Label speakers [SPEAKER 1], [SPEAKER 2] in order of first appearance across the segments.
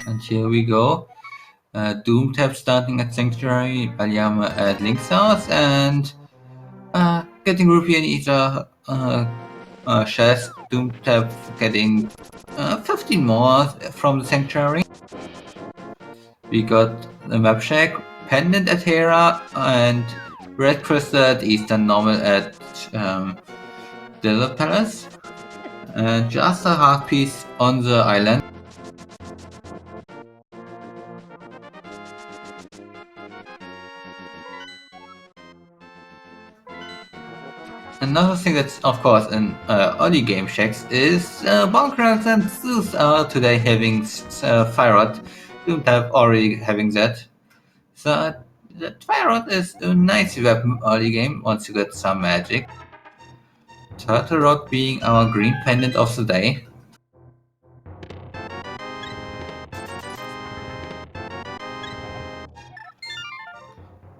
[SPEAKER 1] And here we go. Doomtap starting at Sanctuary, baliame at Link's house, and getting rupee in each chest. Doomtap getting 15 more from the Sanctuary. We got the map shack, pendant at Hera, and red crystal at Eastern, normal at Dilla Palace, and just a heart piece on the island. Another thing that's of course in early game checks is Bonkrats and Zeus are today having Fire Rod. Doomtap already having that. So the Fire Rod is a nice weapon early game once you get some magic. Turtle Rock being our green pendant of the day.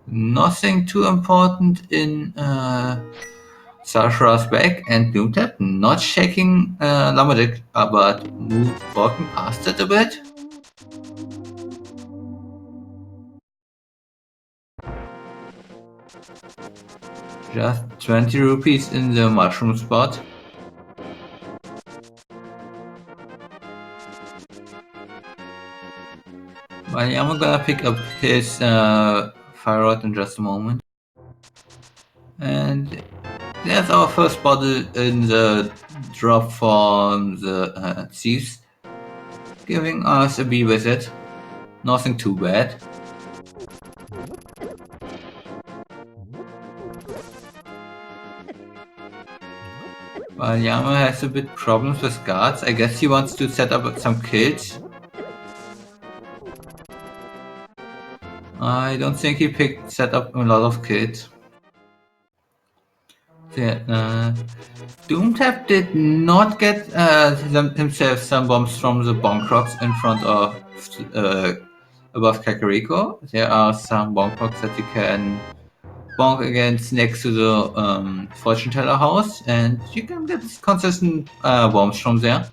[SPEAKER 1] Nothing too important in Sashra's back, and Doomtap not checking Lumberjack, but walking past it a bit. Just 20 rupees in the mushroom spot. I'm gonna pick up his fire rod in just a moment. And there's our first bottle in the drop from the thieves, giving us a bee visit. Nothing too bad. Yama has a bit problems with guards. I guess he wants to set up some kills. I don't think he set up a lot of kills. Yeah, Doomtap did not get himself some bombs from the bomb rocks in front of above Kakariko. There are some bomb rocks that you can bonk against next to the fortune teller house, and you can get consistent bombs from there.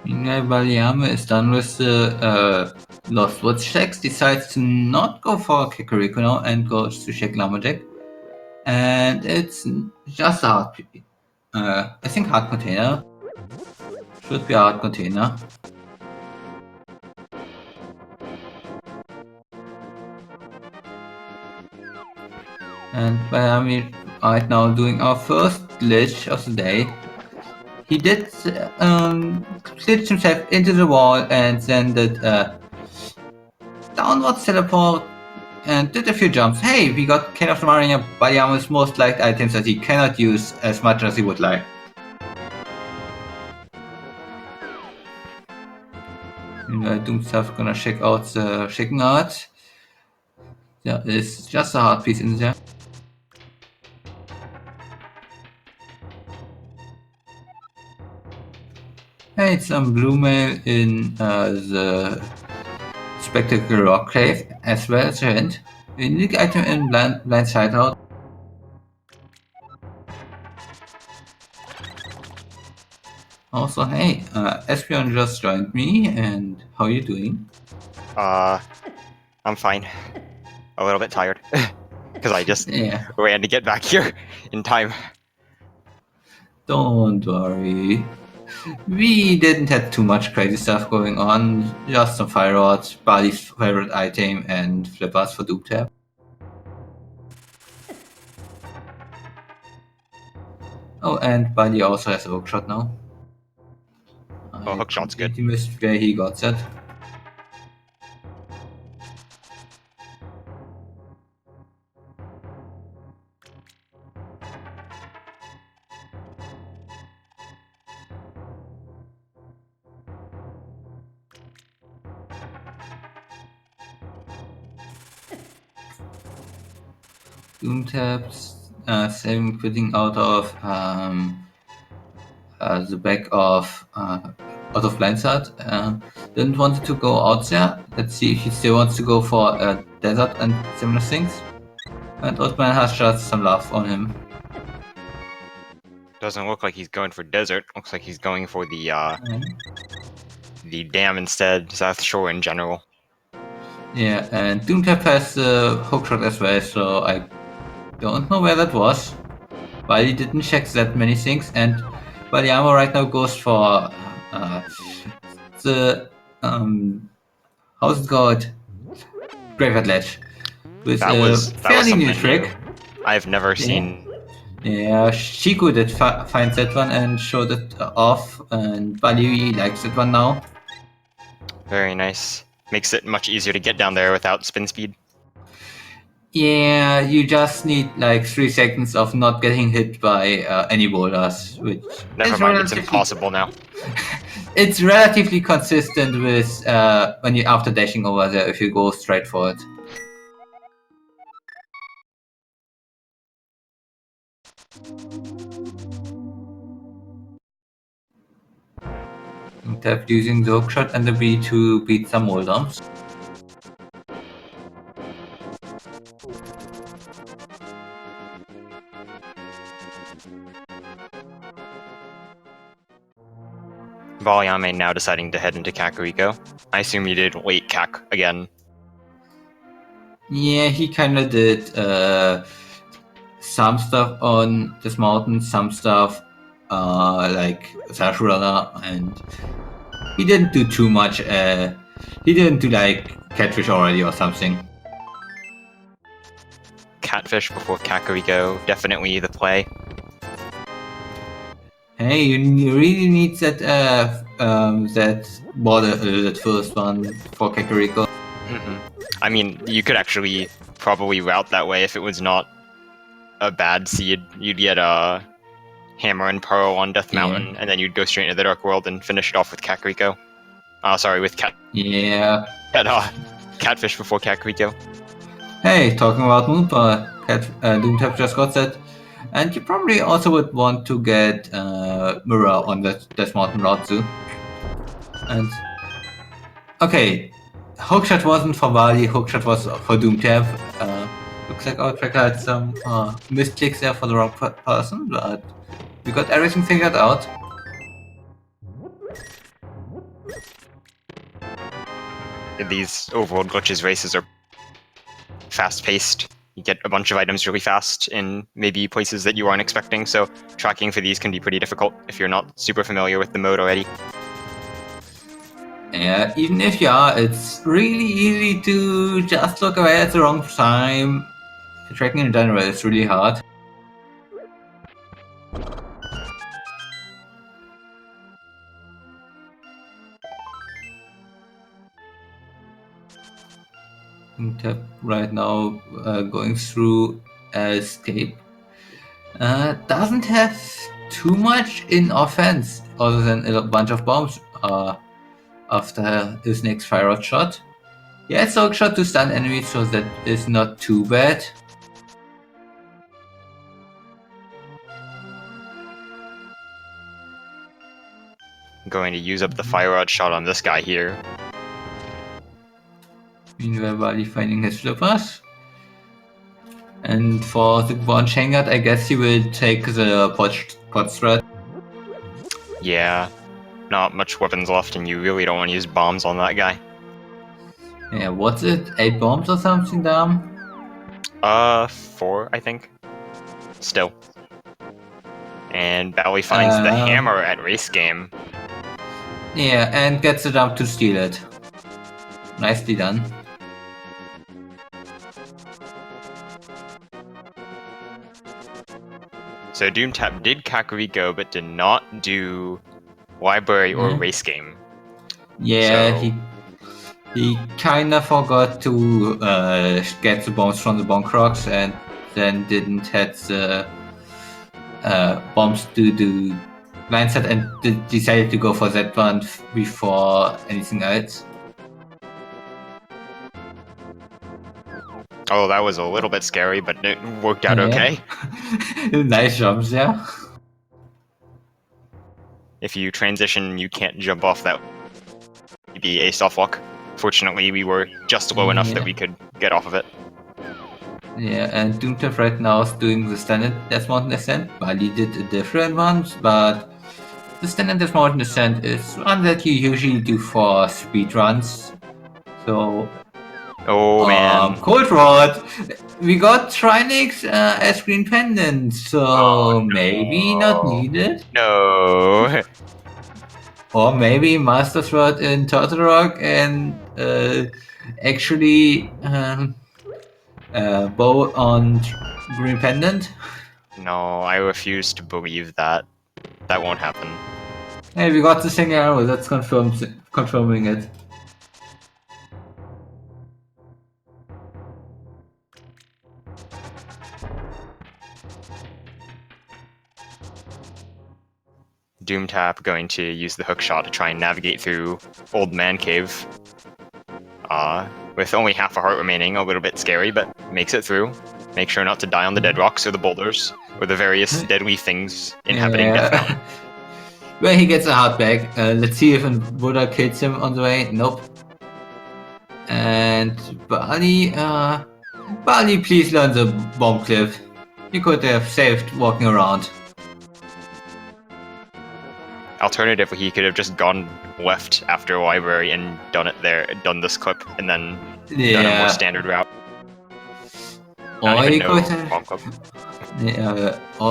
[SPEAKER 1] Meanwhile, baliame is done with the Lost Woods checks, decides to not go for Kakariko now and goes to check Lumberjack. And it's just a hard, I think hard container. Should be a hard container. And baliame right now doing our first glitch of the day. He did glitch himself into the wall and then did downwards teleport and did a few jumps. Hey, we got King of the Marina baliame's most liked items that he cannot use as much as he would like. Doomtap gonna check out the chicken art. There is just a heart piece in there. Hey, some blue mail in the Spectacle Rock Cave, as well as a hint. Unique item in blind hideout. Also, hey, Espion just joined me, and how are you doing?
[SPEAKER 2] I'm fine. A little bit tired. Because I just
[SPEAKER 1] Yeah.
[SPEAKER 2] ran to get back here in time.
[SPEAKER 1] Don't worry. We didn't have too much crazy stuff going on, just some fire rods, Bali's favorite item, and flippers for Doomtap. Oh, and Bali also has a hookshot now.
[SPEAKER 2] Oh, hookshot's good.
[SPEAKER 1] He missed where he got that. Doomtap's him quitting out of the back of out of Blindside. Didn't want to go out there. Let's see if he still wants to go for a desert and similar things. And Oldman has just some love on him.
[SPEAKER 2] Doesn't look like he's going for desert. Looks like he's going for the dam instead. South Shore in general.
[SPEAKER 1] Yeah, and Doomtap has the hookshot as well, so I don't know where that was. But he didn't check that many things, and baliame right now goes for the how's it called? Graveyard Ledge. With
[SPEAKER 2] That
[SPEAKER 1] a
[SPEAKER 2] was
[SPEAKER 1] fairly new
[SPEAKER 2] something
[SPEAKER 1] trick.
[SPEAKER 2] new. I've never seen.
[SPEAKER 1] Yeah, Shiku did find that one and showed it off, and Baliu likes that one now.
[SPEAKER 2] Very nice. Makes it much easier to get down there without spin speed.
[SPEAKER 1] Yeah, you just need like 3 seconds of not getting hit by any boulders, which
[SPEAKER 2] Never
[SPEAKER 1] is
[SPEAKER 2] mind, it's impossible now.
[SPEAKER 1] It's relatively consistent with when you after dashing over there if you go straight for it. Tap using the hookshot and the B to beat some wall dumps.
[SPEAKER 2] baliame now deciding to head into Kakariko. I assume you did late Kak again.
[SPEAKER 1] Yeah, he kind of did some stuff on this mountain, some stuff like Sashurala, and he didn't do too much. He didn't do like Catfish already or something.
[SPEAKER 2] Catfish before Kakariko, definitely the play.
[SPEAKER 1] Hey, you really need that that border that first one for Kakariko.
[SPEAKER 2] I mean, you could actually probably route that way if it was not a bad seed. You'd get a Hammer and Pearl on Death Mountain, and then you'd go straight into the Dark World and finish it off with Kakariko. Sorry, with
[SPEAKER 1] Yeah.
[SPEAKER 2] Catfish before Kakariko.
[SPEAKER 1] Hey, talking about Moonpa, Doomtap just got that. And you probably also would want to get Mirror on that Death Mountain route too. And okay, hookshot wasn't for Bali, hookshot was for Doomtap. Looks like our tracker had some misclicks there for the wrong person, but we got everything figured out.
[SPEAKER 2] These Overworld Glitches races are fast-paced. You get a bunch of items really fast in maybe places that you aren't expecting, so tracking for these can be pretty difficult if you're not super familiar with the mode already.
[SPEAKER 1] Yeah, even if you are, it's really easy to just look away at the wrong time. Tracking in general is really hard. Tap right now going through escape. Doesn't have too much in offense other than a bunch of bombs after his next fire out shot. He has a shot to stun enemies, so that is not too bad.
[SPEAKER 2] I'm going to use up the fire rod shot on this guy here.
[SPEAKER 1] Meanwhile, Bali finding his flippers. And for the one Shangat, I guess he will take the pot threat.
[SPEAKER 2] Yeah, not much weapons left, and you really don't want to use bombs on that guy.
[SPEAKER 1] Yeah, what's it? 8 bombs or something, damn?
[SPEAKER 2] 4, I think. Still. And Bali finds the hammer at race game.
[SPEAKER 1] Yeah, and gets the jump to steal it. Nicely done.
[SPEAKER 2] So Doomtap did Kakariko, but did not do library or race game.
[SPEAKER 1] Yeah,
[SPEAKER 2] so...
[SPEAKER 1] he kinda forgot to get the bombs from the bonk rocks, and then didn't have the bombs to do blindset, and decided to go for that one before anything else.
[SPEAKER 2] Oh, that was a little bit scary, but it worked out okay.
[SPEAKER 1] Nice jumps, yeah.
[SPEAKER 2] If you transition, you can't jump off that. Would be a soft lock. Fortunately, we were just low enough that we could get off of it.
[SPEAKER 1] Yeah, and Doomtap right now is doing the standard Death Mountain Ascent. Bali did a different one, but the standard Death Mountain Ascent is one that you usually do for speedruns. So,
[SPEAKER 2] Oh man.
[SPEAKER 1] Cold Rod! We got Trinix as Green Pendant, so
[SPEAKER 2] Oh, no.
[SPEAKER 1] maybe not needed.
[SPEAKER 2] No.
[SPEAKER 1] Or maybe Master Sword in Turtle Rock and actually bow on Green Pendant.
[SPEAKER 2] No, I refuse to believe that. That won't happen.
[SPEAKER 1] Hey, we got the same arrow, that's confirming it.
[SPEAKER 2] Doomtap going to use the hook shot to try and navigate through Old Man Cave. With only half a heart remaining, a little bit scary, but makes it through. Make sure not to die on the dead rocks or the boulders, or the various deadly things inhabiting Death Mountain.
[SPEAKER 1] Well, he gets a heart back. Let's see if Buddha kills him on the way. Nope. And Bali, please learn the bomb cliff. You could have saved walking around.
[SPEAKER 2] Alternatively, he could have just gone left after a library and done this clip, and then done a more standard route.
[SPEAKER 1] Or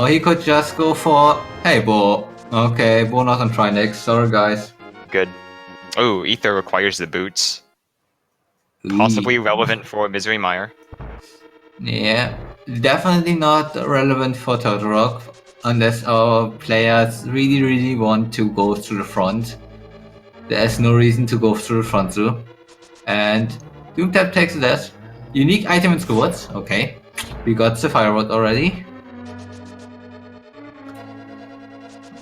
[SPEAKER 1] he could just go for, hey, Bo. Okay, Bo not on try next. Sorry, guys.
[SPEAKER 2] Good. Oh, Ether requires the boots. Possibly relevant for Misery Mire.
[SPEAKER 1] Yeah, definitely not relevant for Turtle Rock, unless our players really want to go through the front. There's no reason to go through the front though. And Doomtap takes that. Unique item and squads. Okay, we got the Fire Rod already.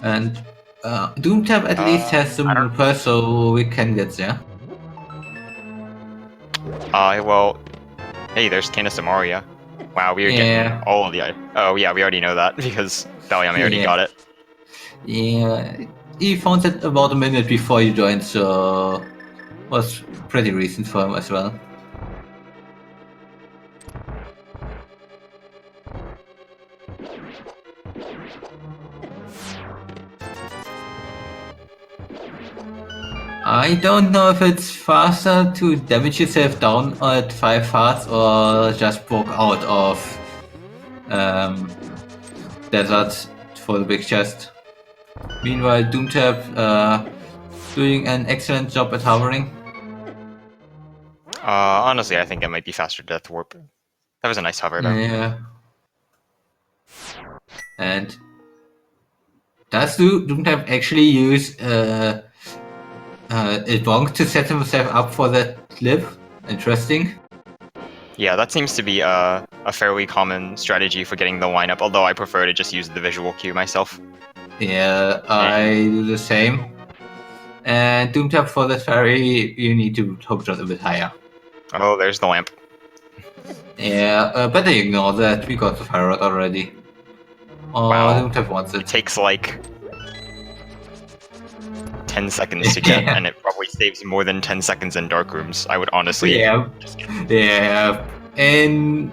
[SPEAKER 1] And Doomtap at least has some repair, so we can get there.
[SPEAKER 2] Well, hey, there's Kanasamaria. Wow, we are getting all of the items. Oh yeah, we already know that because baliame already got it.
[SPEAKER 1] Yeah, he found it about a minute before you joined, so was pretty recent for him as well. I don't know if it's faster to damage yourself down at 5 hearts or just walk out of desert for the big chest. Meanwhile, Doomtap doing an excellent job at hovering.
[SPEAKER 2] Honestly, I think it might be faster Death Warp. That was a nice hover though.
[SPEAKER 1] Yeah. And does Doomtap actually use a bonk to set himself up for that cliff? Interesting.
[SPEAKER 2] Yeah, that seems to be a fairly common strategy for getting the lineup, although I prefer to just use the visual cue myself.
[SPEAKER 1] Yeah, I do the same. And Doomtap for the fairy, you need to hook just a bit higher.
[SPEAKER 2] Oh, there's the lamp.
[SPEAKER 1] Yeah, better ignore that. We got the fire rod already. Oh,
[SPEAKER 2] wow.
[SPEAKER 1] Doomtap wants it.
[SPEAKER 2] It takes like 10 seconds to get, and it probably saves more than 10 seconds in dark rooms. I would honestly.
[SPEAKER 1] Yeah. And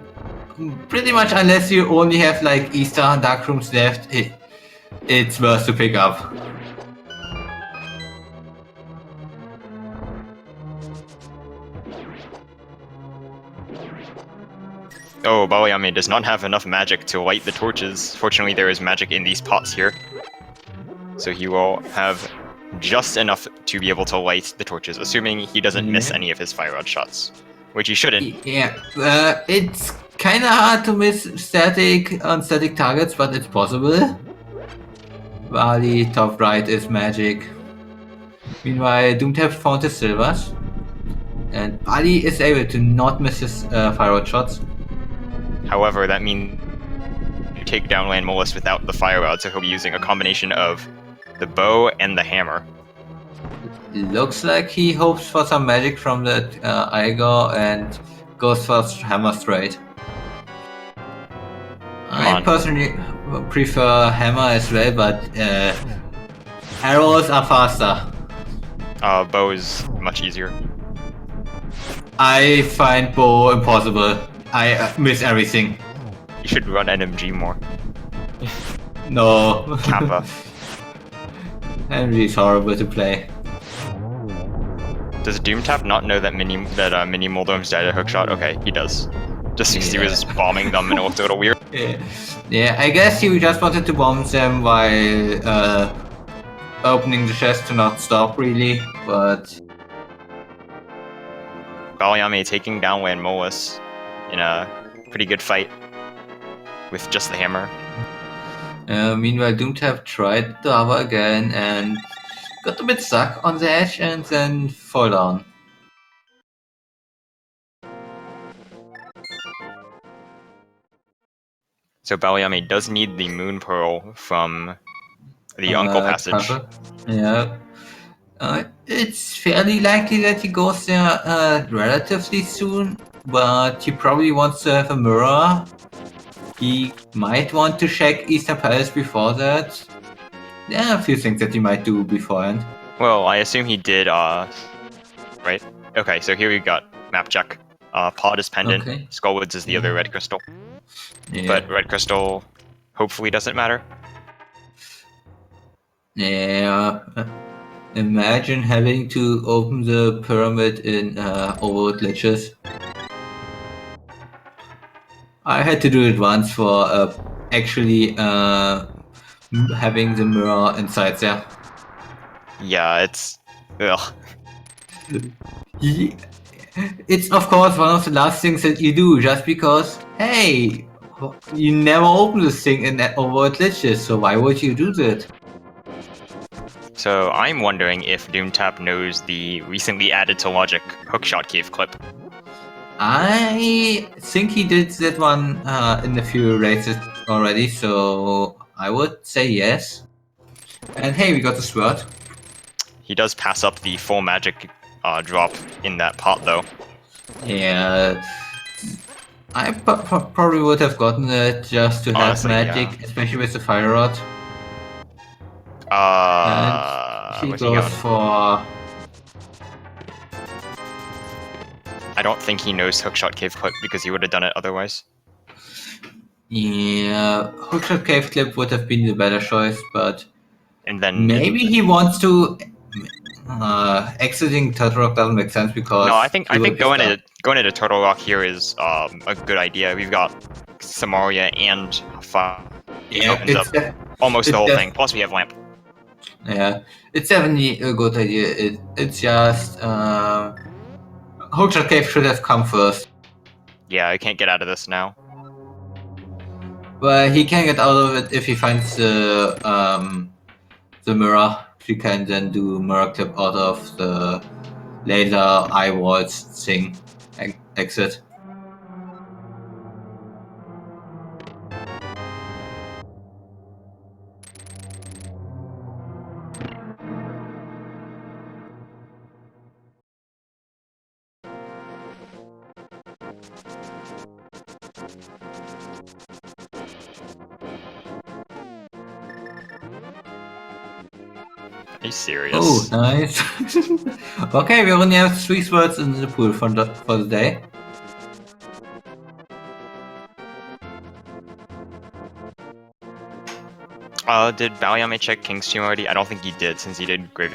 [SPEAKER 1] pretty much, unless you only have like Easter and dark rooms left, it's worth to pick up.
[SPEAKER 2] Oh, baliame does not have enough magic to light the torches. Fortunately, there is magic in these pots here. So he will have just enough to be able to light the torches, assuming he doesn't miss any of his fire rod shots. Which he shouldn't.
[SPEAKER 1] Yeah, it's kinda hard to miss static targets, but it's possible. Bali, top right is magic. Meanwhile, Doomtap found his silvers. And Bali is able to not miss his fire rod shots.
[SPEAKER 2] However, that means you take down Land Mollusk without the fire rod, so he'll be using a combination of the bow and the hammer.
[SPEAKER 1] Looks like he hopes for some magic from that Igor and goes for hammer straight. I
[SPEAKER 2] on.
[SPEAKER 1] personally prefer hammer as well, but arrows are faster.
[SPEAKER 2] Bow is much easier.
[SPEAKER 1] I find bow impossible. I miss everything.
[SPEAKER 2] You should run NMG more.
[SPEAKER 1] No.
[SPEAKER 2] Kappa.
[SPEAKER 1] Henry is horrible to play.
[SPEAKER 2] Does Doomtap not know that Mini Moldom's died a hookshot? Okay, he does. Just because he was bombing them and it looked a little weird.
[SPEAKER 1] Yeah, I guess he just wanted to bomb them while opening the chest to not stop really, but
[SPEAKER 2] baliame taking down Landmolus in a pretty good fight with just the hammer.
[SPEAKER 1] Meanwhile, Doomtap tried the lava again and got a bit stuck on the edge and then fall down.
[SPEAKER 2] So baliame does need the Moon Pearl from the Uncle Passage.
[SPEAKER 1] Papa. Yeah. It's fairly likely that he goes there relatively soon, but he probably wants to have a mirror. He might want to check Eastern Palace before that. There are a few things that he might do beforehand.
[SPEAKER 2] Well, I assume he did, right? Okay, so here we got map check. Pod is pendant,
[SPEAKER 1] Okay.
[SPEAKER 2] Skullwoods is the other red crystal.
[SPEAKER 1] Yeah.
[SPEAKER 2] But red crystal hopefully doesn't matter.
[SPEAKER 1] Yeah. Imagine having to open the pyramid in Overworld glitches. I had to do it once for actually having the mirror inside there.
[SPEAKER 2] Yeah, it's... ugh.
[SPEAKER 1] It's of course one of the last things that you do, just because, hey, you never open this thing in Overworld glitches, so why would you do that?
[SPEAKER 2] So I'm wondering if Doomtap knows the recently added to Logic hookshot cave clip.
[SPEAKER 1] I think he did that one in a few races already, so I would say yes. And hey, we got the sword.
[SPEAKER 2] He does pass up the full magic drop in that pot, though.
[SPEAKER 1] Yeah, I probably would have gotten it just to
[SPEAKER 2] Honestly,
[SPEAKER 1] have magic,
[SPEAKER 2] yeah.
[SPEAKER 1] especially with the fire rod. And he
[SPEAKER 2] Where's he
[SPEAKER 1] goes
[SPEAKER 2] going?
[SPEAKER 1] for...
[SPEAKER 2] I don't think he knows hookshot cave clip because he would have done it otherwise.
[SPEAKER 1] Yeah, hookshot cave clip would have been the better choice, but
[SPEAKER 2] And then
[SPEAKER 1] maybe he wants to. Exiting Turtle Rock doesn't make sense because
[SPEAKER 2] no, I think
[SPEAKER 1] he would be
[SPEAKER 2] going
[SPEAKER 1] stuck.
[SPEAKER 2] into Turtle Rock here is a good idea. We've got Samaria and Fire.
[SPEAKER 1] Yeah,
[SPEAKER 2] Opens up almost the whole thing. Plus we have Lamp.
[SPEAKER 1] Yeah, it's definitely a good idea. It's just hookshot cave should have come first.
[SPEAKER 2] Yeah, I can't get out of this now.
[SPEAKER 1] But he can get out of it if he finds the mirror. He can then do mirror clip out of the laser eye walls thing exit.
[SPEAKER 2] Are you serious?
[SPEAKER 1] Oh, nice. Okay, we only have 3 swords in the pool for the day.
[SPEAKER 2] Did baliame check King's Tomb already? I don't think he did, since he did Grave.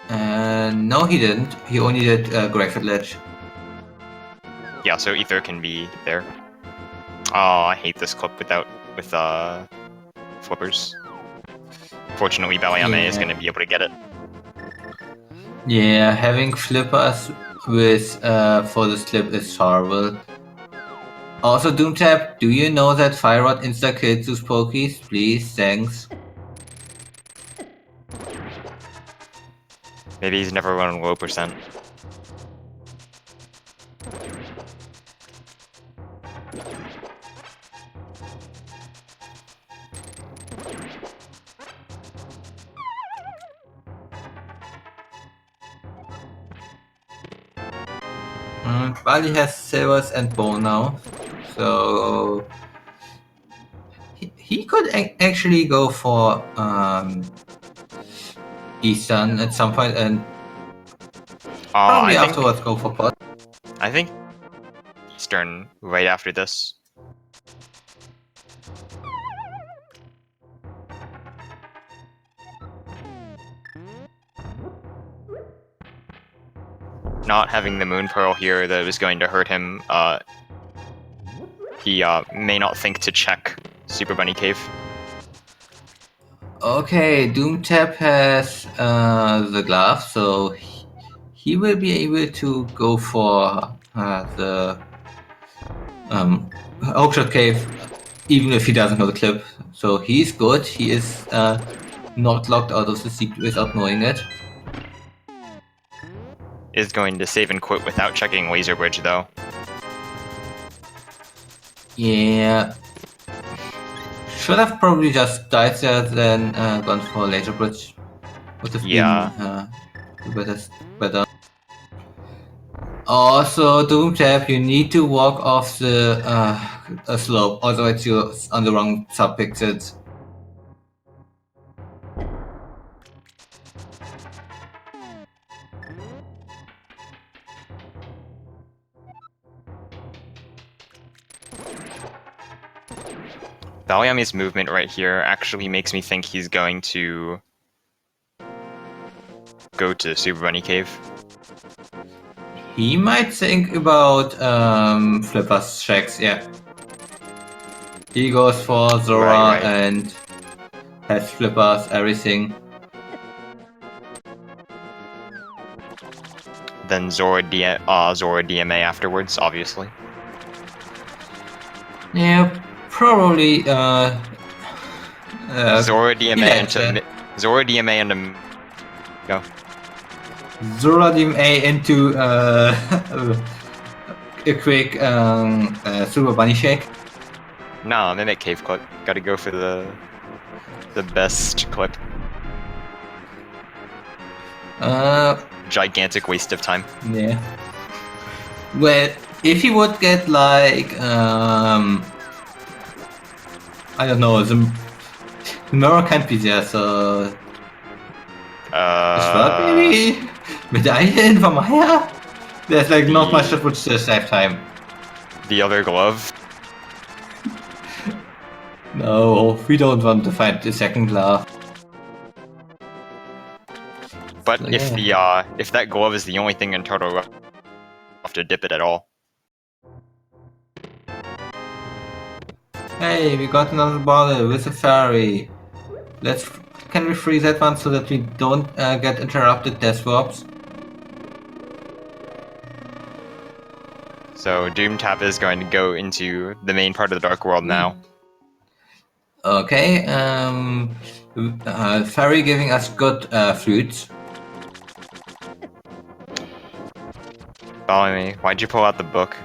[SPEAKER 1] No, he didn't. He only did Graveyard Ledge.
[SPEAKER 2] Yeah, so Ether can be there. Oh, I hate this clip with flippers. Fortunately, baliame is going to be able to get it.
[SPEAKER 1] Yeah, having flippers with for this clip is horrible. Also, Doomtap, do you know that Fire Rod insta-kills those pokies? Please, thanks.
[SPEAKER 2] Maybe he's never run low percent.
[SPEAKER 1] Bali has silvers and bone now, so he could actually go for Eastern at some point, and probably afterwards go for pot.
[SPEAKER 2] I think Eastern right after this. Not having the Moon Pearl here that was going to hurt him, he may not think to check Super Bunny Cave.
[SPEAKER 1] Okay, Doomtap has the glove, so he will be able to go for the Oakshot Cave, even if he doesn't know the clip. So he's good. He is not locked out of the secret without knowing it.
[SPEAKER 2] Is going to save and quit without checking Laser Bridge, though.
[SPEAKER 1] Yeah. Should have probably just died there, then gone for Laser Bridge. Would have been better. Also, Doomtap, you need to walk off the slope, otherwise you're on the wrong subpixels.
[SPEAKER 2] Baliame's movement right here actually makes me think he's going to go to Super Bunny Cave.
[SPEAKER 1] He might think about Flipper's checks, yeah. He goes for Zora
[SPEAKER 2] Right.
[SPEAKER 1] and has Flippers, everything.
[SPEAKER 2] Then Zora DMA afterwards, obviously.
[SPEAKER 1] Yeah, probably
[SPEAKER 2] Zora DMA into go.
[SPEAKER 1] Zora DMA into a quick Super Bunny shake.
[SPEAKER 2] No, Mimic Cave clip. Gotta go for the best clip. Gigantic waste of time.
[SPEAKER 1] Yeah. Well, if he would get like I don't know, the mirror can't be there, so maybe Medaille for Maya? There's like not much that would save time.
[SPEAKER 2] The other glove.
[SPEAKER 1] No, we don't want to find the second glove.
[SPEAKER 2] But
[SPEAKER 1] So,
[SPEAKER 2] if that glove is the only thing in Turtle Rock, have to dip it at all.
[SPEAKER 1] Hey, we got another bottle with a fairy. Can we free that one so that we don't get interrupted death warps?
[SPEAKER 2] So Doomtap is going to go into the main part of the Dark World now.
[SPEAKER 1] Okay, fairy giving us good fruits.
[SPEAKER 2] Follow me. Why'd you pull out the book?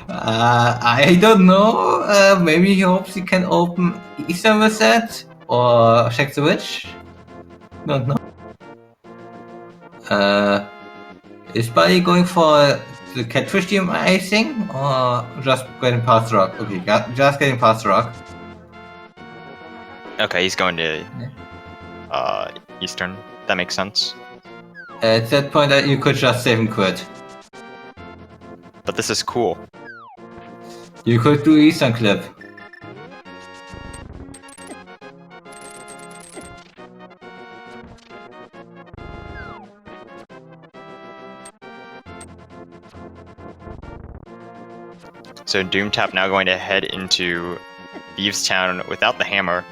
[SPEAKER 1] I don't know. Maybe he hopes he can open Eastern with that, or check the witch. Don't know. Is Buddy going for the catfish DMI thing, or just getting past the rock? Okay, just getting past the rock.
[SPEAKER 2] Okay, he's going to Eastern. That makes sense.
[SPEAKER 1] At that point, you could just save and quit.
[SPEAKER 2] But this is cool.
[SPEAKER 1] You could do Eastern clip.
[SPEAKER 2] So Doomtap now going to head into Thieves Town without the hammer.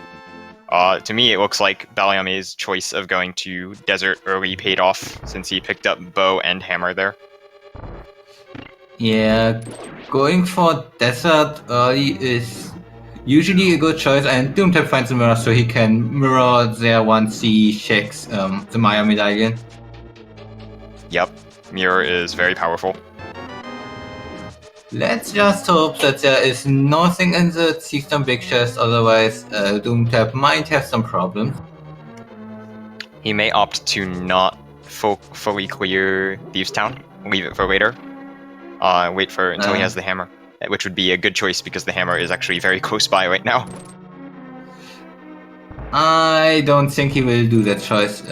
[SPEAKER 2] To me, it looks like Baliame's choice of going to Desert early paid off, since he picked up bow and hammer there.
[SPEAKER 1] Yeah, going for Desert early is usually a good choice, and Doomtap finds the mirror so he can mirror there once he checks the Maya medallion.
[SPEAKER 2] Yep, mirror is very powerful.
[SPEAKER 1] Let's just hope that there is nothing in the Chieftain big chest, otherwise Doomtap might have some problems.
[SPEAKER 2] He may opt to not fully clear Thieves Town, leave it for later. Wait for until he has the hammer. which would be a good choice because the hammer is actually very close by right now.
[SPEAKER 1] I don't think he will do that choice.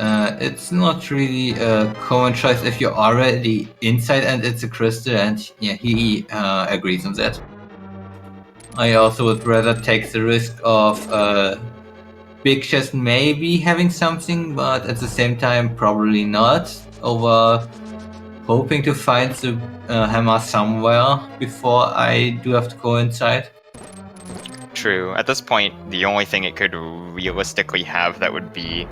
[SPEAKER 1] It's not really a common choice if you're already inside and it's a crystal, and yeah, he agrees on that. I also would rather take the risk of big chest maybe having something, but at the same time probably not, over hoping to find the hammer somewhere before I do have to go inside.
[SPEAKER 2] True. At this point, the only thing it could realistically have that would be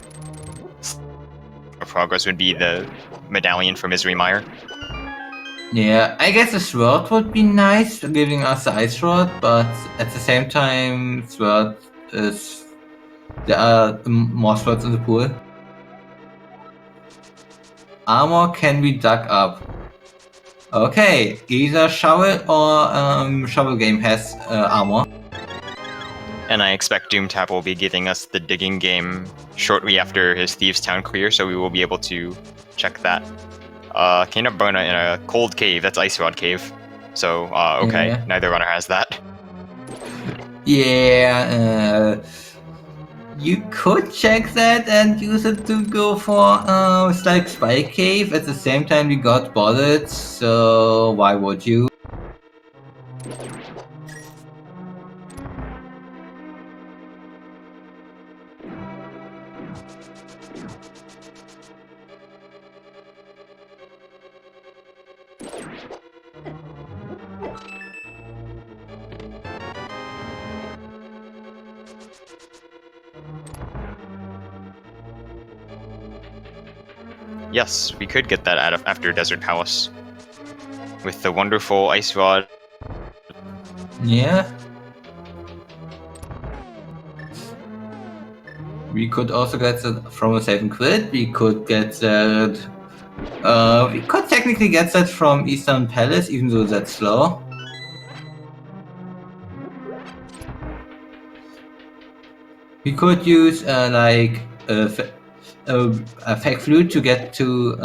[SPEAKER 2] progress would be the medallion for Misery Mire.
[SPEAKER 1] Yeah, I guess a sword would be nice, giving us the ice rod, but at the same time, sword is... there are more swords in the pool. Armor can be dug up. Okay, either Shovel or Shovel Game has armor.
[SPEAKER 2] And I expect Doomtap will be giving us the digging game shortly after his Thieves Town clear, so we will be able to check that. Cannot burn in a cold cave, that's Ice Rod Cave. So, okay,
[SPEAKER 1] Yeah.
[SPEAKER 2] neither runner has that.
[SPEAKER 1] Yeah, you could check that and use it to go for like Spike Cave. At the same time, you got bullets, so why would you?
[SPEAKER 2] Yes, we could get that out of after Desert Palace. With the wonderful Ice Rod.
[SPEAKER 1] Yeah. We could also get that from a Save and Quit. We could get that... we could technically get that from Eastern Palace, even though that's slow. We could use like a fake flute to get to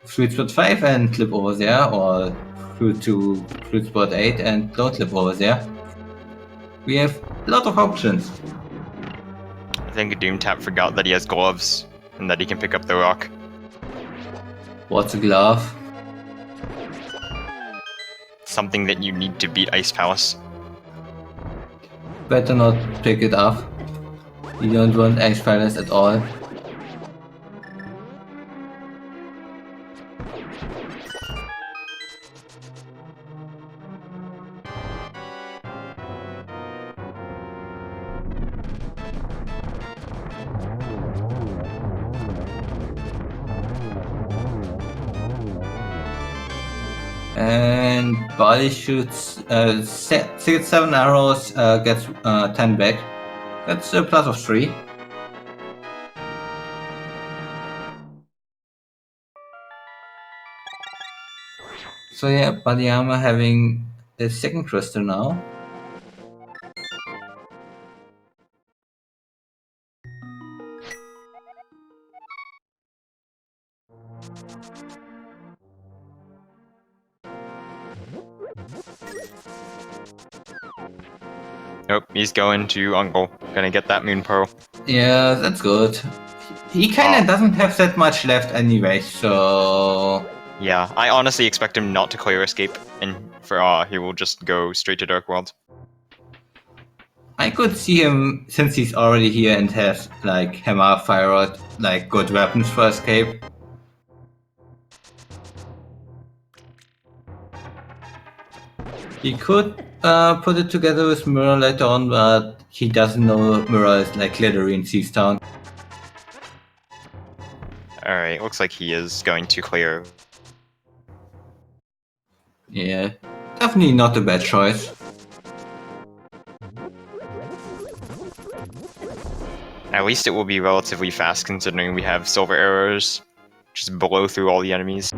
[SPEAKER 1] flute spot 5 and clip over there, or flute to flute spot 8 and don't clip over there. We have a lot of options.
[SPEAKER 2] I think Doomtap forgot that he has gloves and that he can pick up the rock.
[SPEAKER 1] What's a glove?
[SPEAKER 2] Something that you need to beat Ice Palace.
[SPEAKER 1] Better not pick it up. You don't want Ice Palace at all. And body shoots 7 arrows, gets 10 back. That's a plus of 3. So yeah, baliame having the second crystal now.
[SPEAKER 2] Nope, he's going to Uncle. Gonna get that Moon Pearl.
[SPEAKER 1] Yeah, that's good. He kinda doesn't have that much left anyway, so...
[SPEAKER 2] Yeah, I honestly expect him not to clear Escape, and for he will just go straight to Dark World.
[SPEAKER 1] I could see him, since he's already here and has like hammer, fire rod, like good weapons for escape. He could put it together with Mirror later on, but he doesn't know Mirror is like glittery in Seas Town.
[SPEAKER 2] Alright, looks like he is going to clear.
[SPEAKER 1] Yeah, definitely not a bad choice.
[SPEAKER 2] At least it will be relatively fast considering we have silver arrows just blow through all the enemies.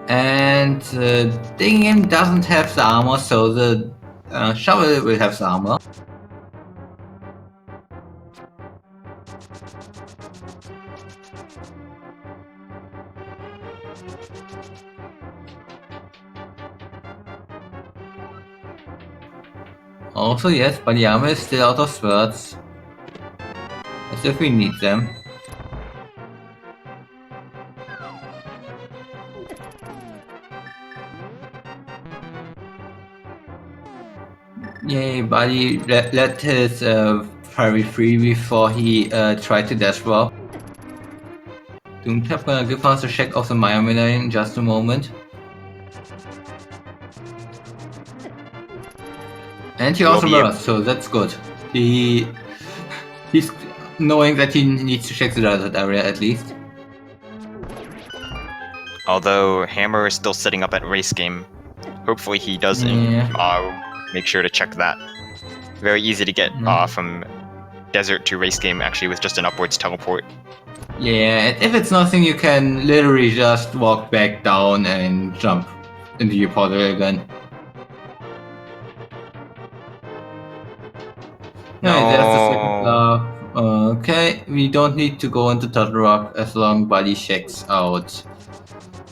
[SPEAKER 1] And Digging doesn't have the armor, so the shovel will have the armor. Also, yes, baliame is still out of swords. As if we need them. Yay, Buddy let his fairy free before he tried to dash roll. Doomtap gonna give us a check of the Maya medallion in just a moment. And he also burst, so that's good. He's knowing that he needs to check the desert area at least.
[SPEAKER 2] Although Hammer is still setting up at race game. Hopefully he does make sure to check that. Very easy to get from desert to race game actually with just an upwards teleport.
[SPEAKER 1] Yeah, and if it's nothing, you can literally just walk back down and jump into your portal again.
[SPEAKER 2] No.
[SPEAKER 1] Right, there's the second block. Okay, we don't need to go into Turtle Rock as long as Buddy checks out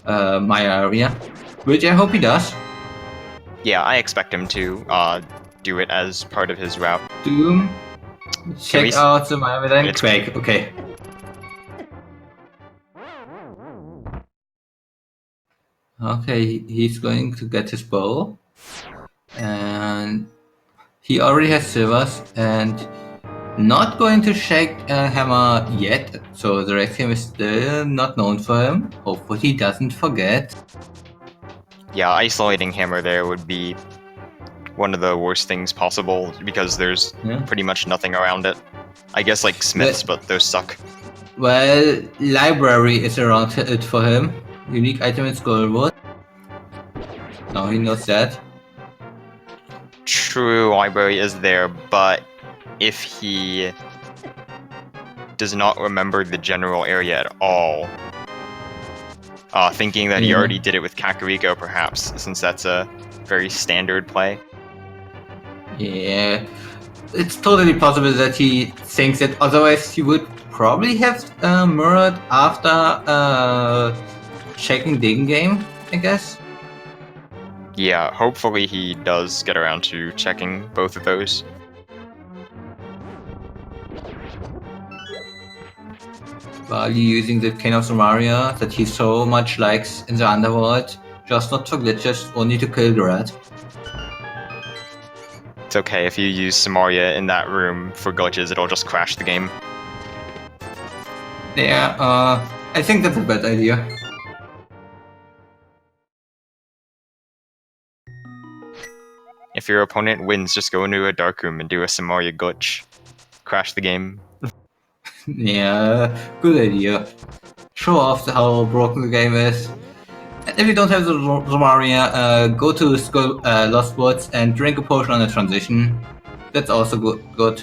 [SPEAKER 1] my area, which I hope he does.
[SPEAKER 2] Yeah, I expect him to do it as part of his route.
[SPEAKER 1] Doom, check out the Maya medallion. Quake, okay. Okay, he's going to get his bow, and he already has silvers, and not going to shake hammer yet, so the race game is still not known for him. Hopefully he doesn't forget.
[SPEAKER 2] Yeah, isolating hammer there would be one of the worst things possible because there's pretty much nothing around it. I guess like smiths, but those suck.
[SPEAKER 1] Well, library is around it for him. Unique item in Skullwood. Now he knows that.
[SPEAKER 2] True, library is there, but if he does not remember the general area at all, thinking that he already did it with Kakariko perhaps, since that's a very standard play.
[SPEAKER 1] Yeah, it's totally possible that he thinks it, otherwise he would probably have mirrored after checking Digging Game, I guess.
[SPEAKER 2] Yeah, hopefully he does get around to checking both of those.
[SPEAKER 1] While using the Cane of Samaria that he so much likes in the Underworld, just not for glitches, only to kill the rat.
[SPEAKER 2] It's okay, if you use Samaria in that room for glitches, it'll just crash the game.
[SPEAKER 1] Yeah, I think that's a bad idea.
[SPEAKER 2] If your opponent wins, just go into a dark room and do a Samaria glitch. Crash the game.
[SPEAKER 1] Yeah, good idea. Show off how broken the game is. And if you don't have the Samaria, go to Lost Woods and drink a potion on the transition. That's also good.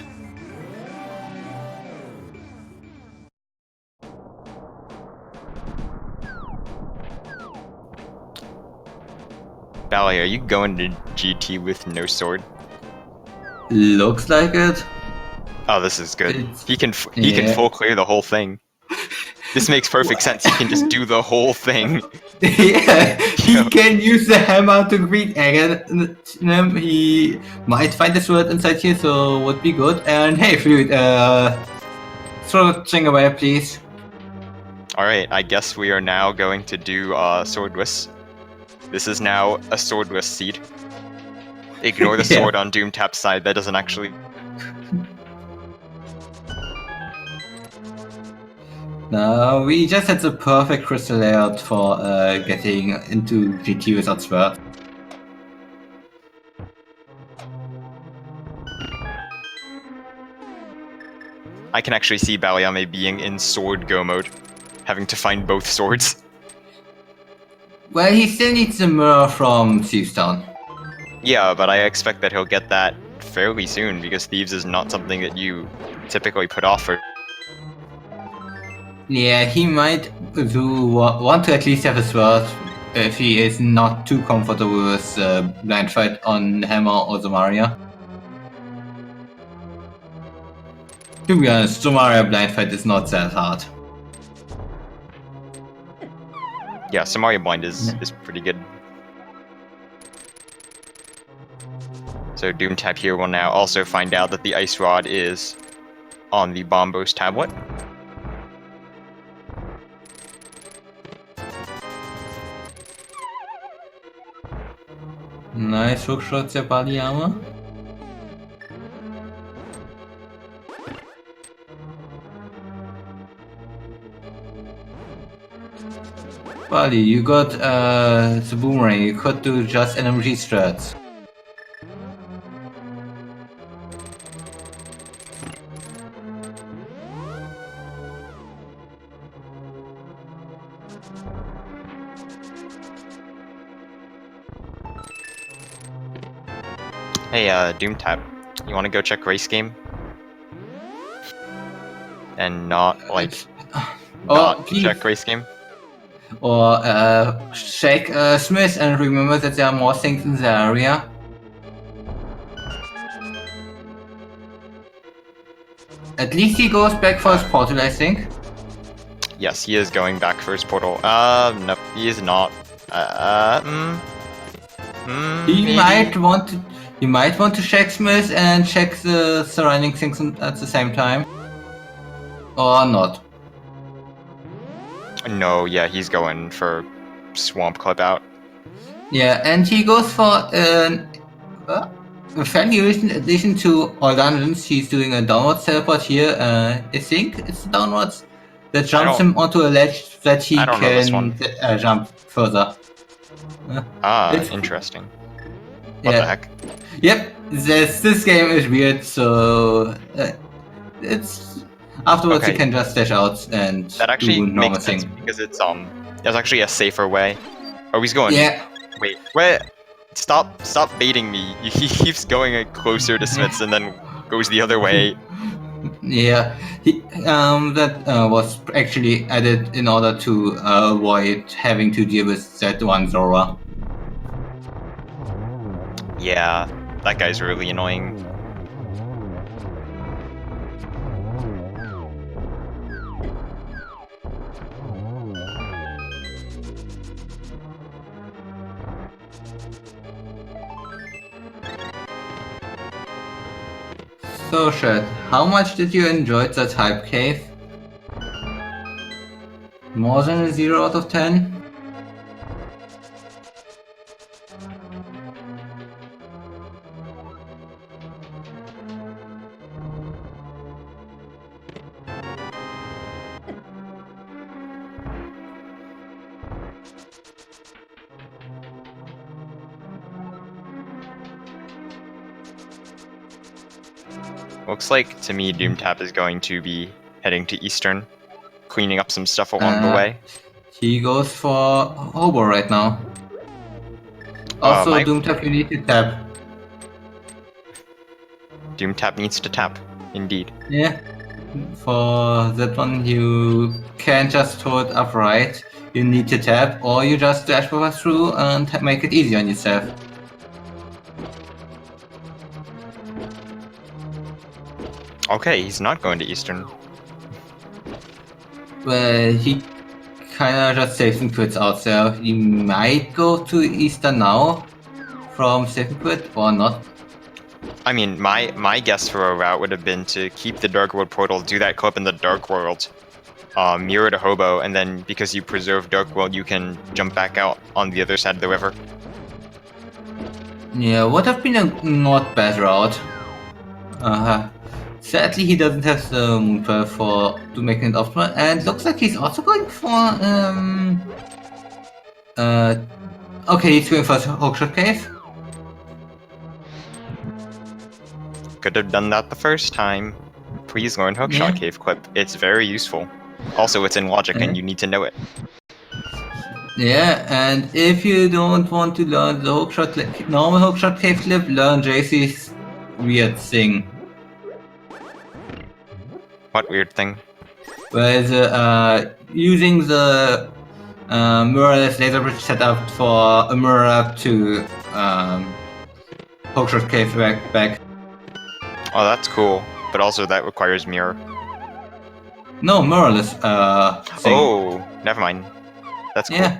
[SPEAKER 2] Bally, are you going to GT with no sword?
[SPEAKER 1] Looks like it.
[SPEAKER 2] Oh, this is good. He can full clear the whole thing. This makes perfect sense. He can just do the whole thing.
[SPEAKER 1] Yeah, he can use the hammer to greet again. He might find the sword inside here, so would be good. And hey, Fluid, throw the thing away, please.
[SPEAKER 2] Alright, I guess we are now going to do swordless. This is now a swordless seed. Ignore the sword on Doomtap's side, that doesn't actually...
[SPEAKER 1] No, we just had the perfect crystal layout for getting into GT without sword.
[SPEAKER 2] I can actually see baliame being in sword go mode, having to find both swords.
[SPEAKER 1] Well, he still needs the mirror from Thieves Town.
[SPEAKER 2] Yeah, but I expect that he'll get that fairly soon, because Thieves is not something that you typically put off for.
[SPEAKER 1] Yeah, he might want to at least have a sword if he is not too comfortable with blind fight on Hammer or Samaria. To be honest, Samaria blind fight is not that hard.
[SPEAKER 2] Yeah, Samaria blind is pretty good. So Doomtap here will now also find out that the ice rod is on the Bombos tablet.
[SPEAKER 1] Nice hookshot der baliame. Bali, you got the boomerang. You could do just NMG strats.
[SPEAKER 2] Hey, Doomtap, you want to go check race game? And not, like, not
[SPEAKER 1] please.
[SPEAKER 2] check race game?
[SPEAKER 1] Or check Smith and remember that there are more things in the area. At least he goes back for his portal, I think.
[SPEAKER 2] Yes, he is going back for his portal. No, he is not.
[SPEAKER 1] He
[SPEAKER 2] maybe.
[SPEAKER 1] might want to check Smith and check the surrounding things at the same time. Or not.
[SPEAKER 2] No, yeah, he's going for Swamp Club out.
[SPEAKER 1] Yeah, and he goes for a fairly recent addition to all dungeons. He's doing a downwards teleport here. I think it's downwards. That jumps him onto a ledge that he can jump further.
[SPEAKER 2] Interesting. What the heck?
[SPEAKER 1] Yep, this game is weird, so it's afterwards you can just dash out and
[SPEAKER 2] that actually
[SPEAKER 1] do normal
[SPEAKER 2] makes sense
[SPEAKER 1] thing.
[SPEAKER 2] because it's actually a safer way. Oh, he's going.
[SPEAKER 1] Yeah.
[SPEAKER 2] Wait. Stop baiting me. He keeps going closer to Smith's and then goes the other way.
[SPEAKER 1] Yeah, that was actually added in order to avoid having to deal with that one Zora.
[SPEAKER 2] Yeah, that guy's really annoying.
[SPEAKER 1] So, Shed, how much did you enjoy the Type Cave? More than a 0 out of 10?
[SPEAKER 2] Looks like, to me, Doomtap is going to be heading to Eastern, cleaning up some stuff along the way.
[SPEAKER 1] He goes for Hobo right now. Also, Doomtap, you need to tap.
[SPEAKER 2] Doomtap needs to tap, indeed.
[SPEAKER 1] Yeah. For that one, you can't just hold upright. You need to tap, or you just dash power through and make it easy on yourself.
[SPEAKER 2] Okay, he's not going to Eastern.
[SPEAKER 1] Well, he kinda just saves and quits out there. He might go to Eastern now from save and quit, or not.
[SPEAKER 2] I mean, my guess for a route would have been to keep the Dark World portal, do that clip in the Dark World, mirror to Hobo, and then because you preserve Dark World, you can jump back out on the other side of the river.
[SPEAKER 1] Yeah, would have been a not bad route. Sadly, he doesn't have the Moon Pearl to make it optimal, and looks like he's also going for okay, he's going for the Hookshot Cave.
[SPEAKER 2] Could have done that the first time. Please learn Hookshot Cave clip. It's very useful. Also, it's in logic and you need to know it.
[SPEAKER 1] Yeah, and if you don't want to learn the normal Hookshot Cave clip, learn JC's weird thing.
[SPEAKER 2] What weird thing?
[SPEAKER 1] Well, using the mirrorless laser bridge setup for a mirror up to Hookshot Cave back.
[SPEAKER 2] Oh, that's cool. But also that requires mirror.
[SPEAKER 1] No, mirrorless thing.
[SPEAKER 2] Oh, never mind. That's cool.
[SPEAKER 1] Yeah.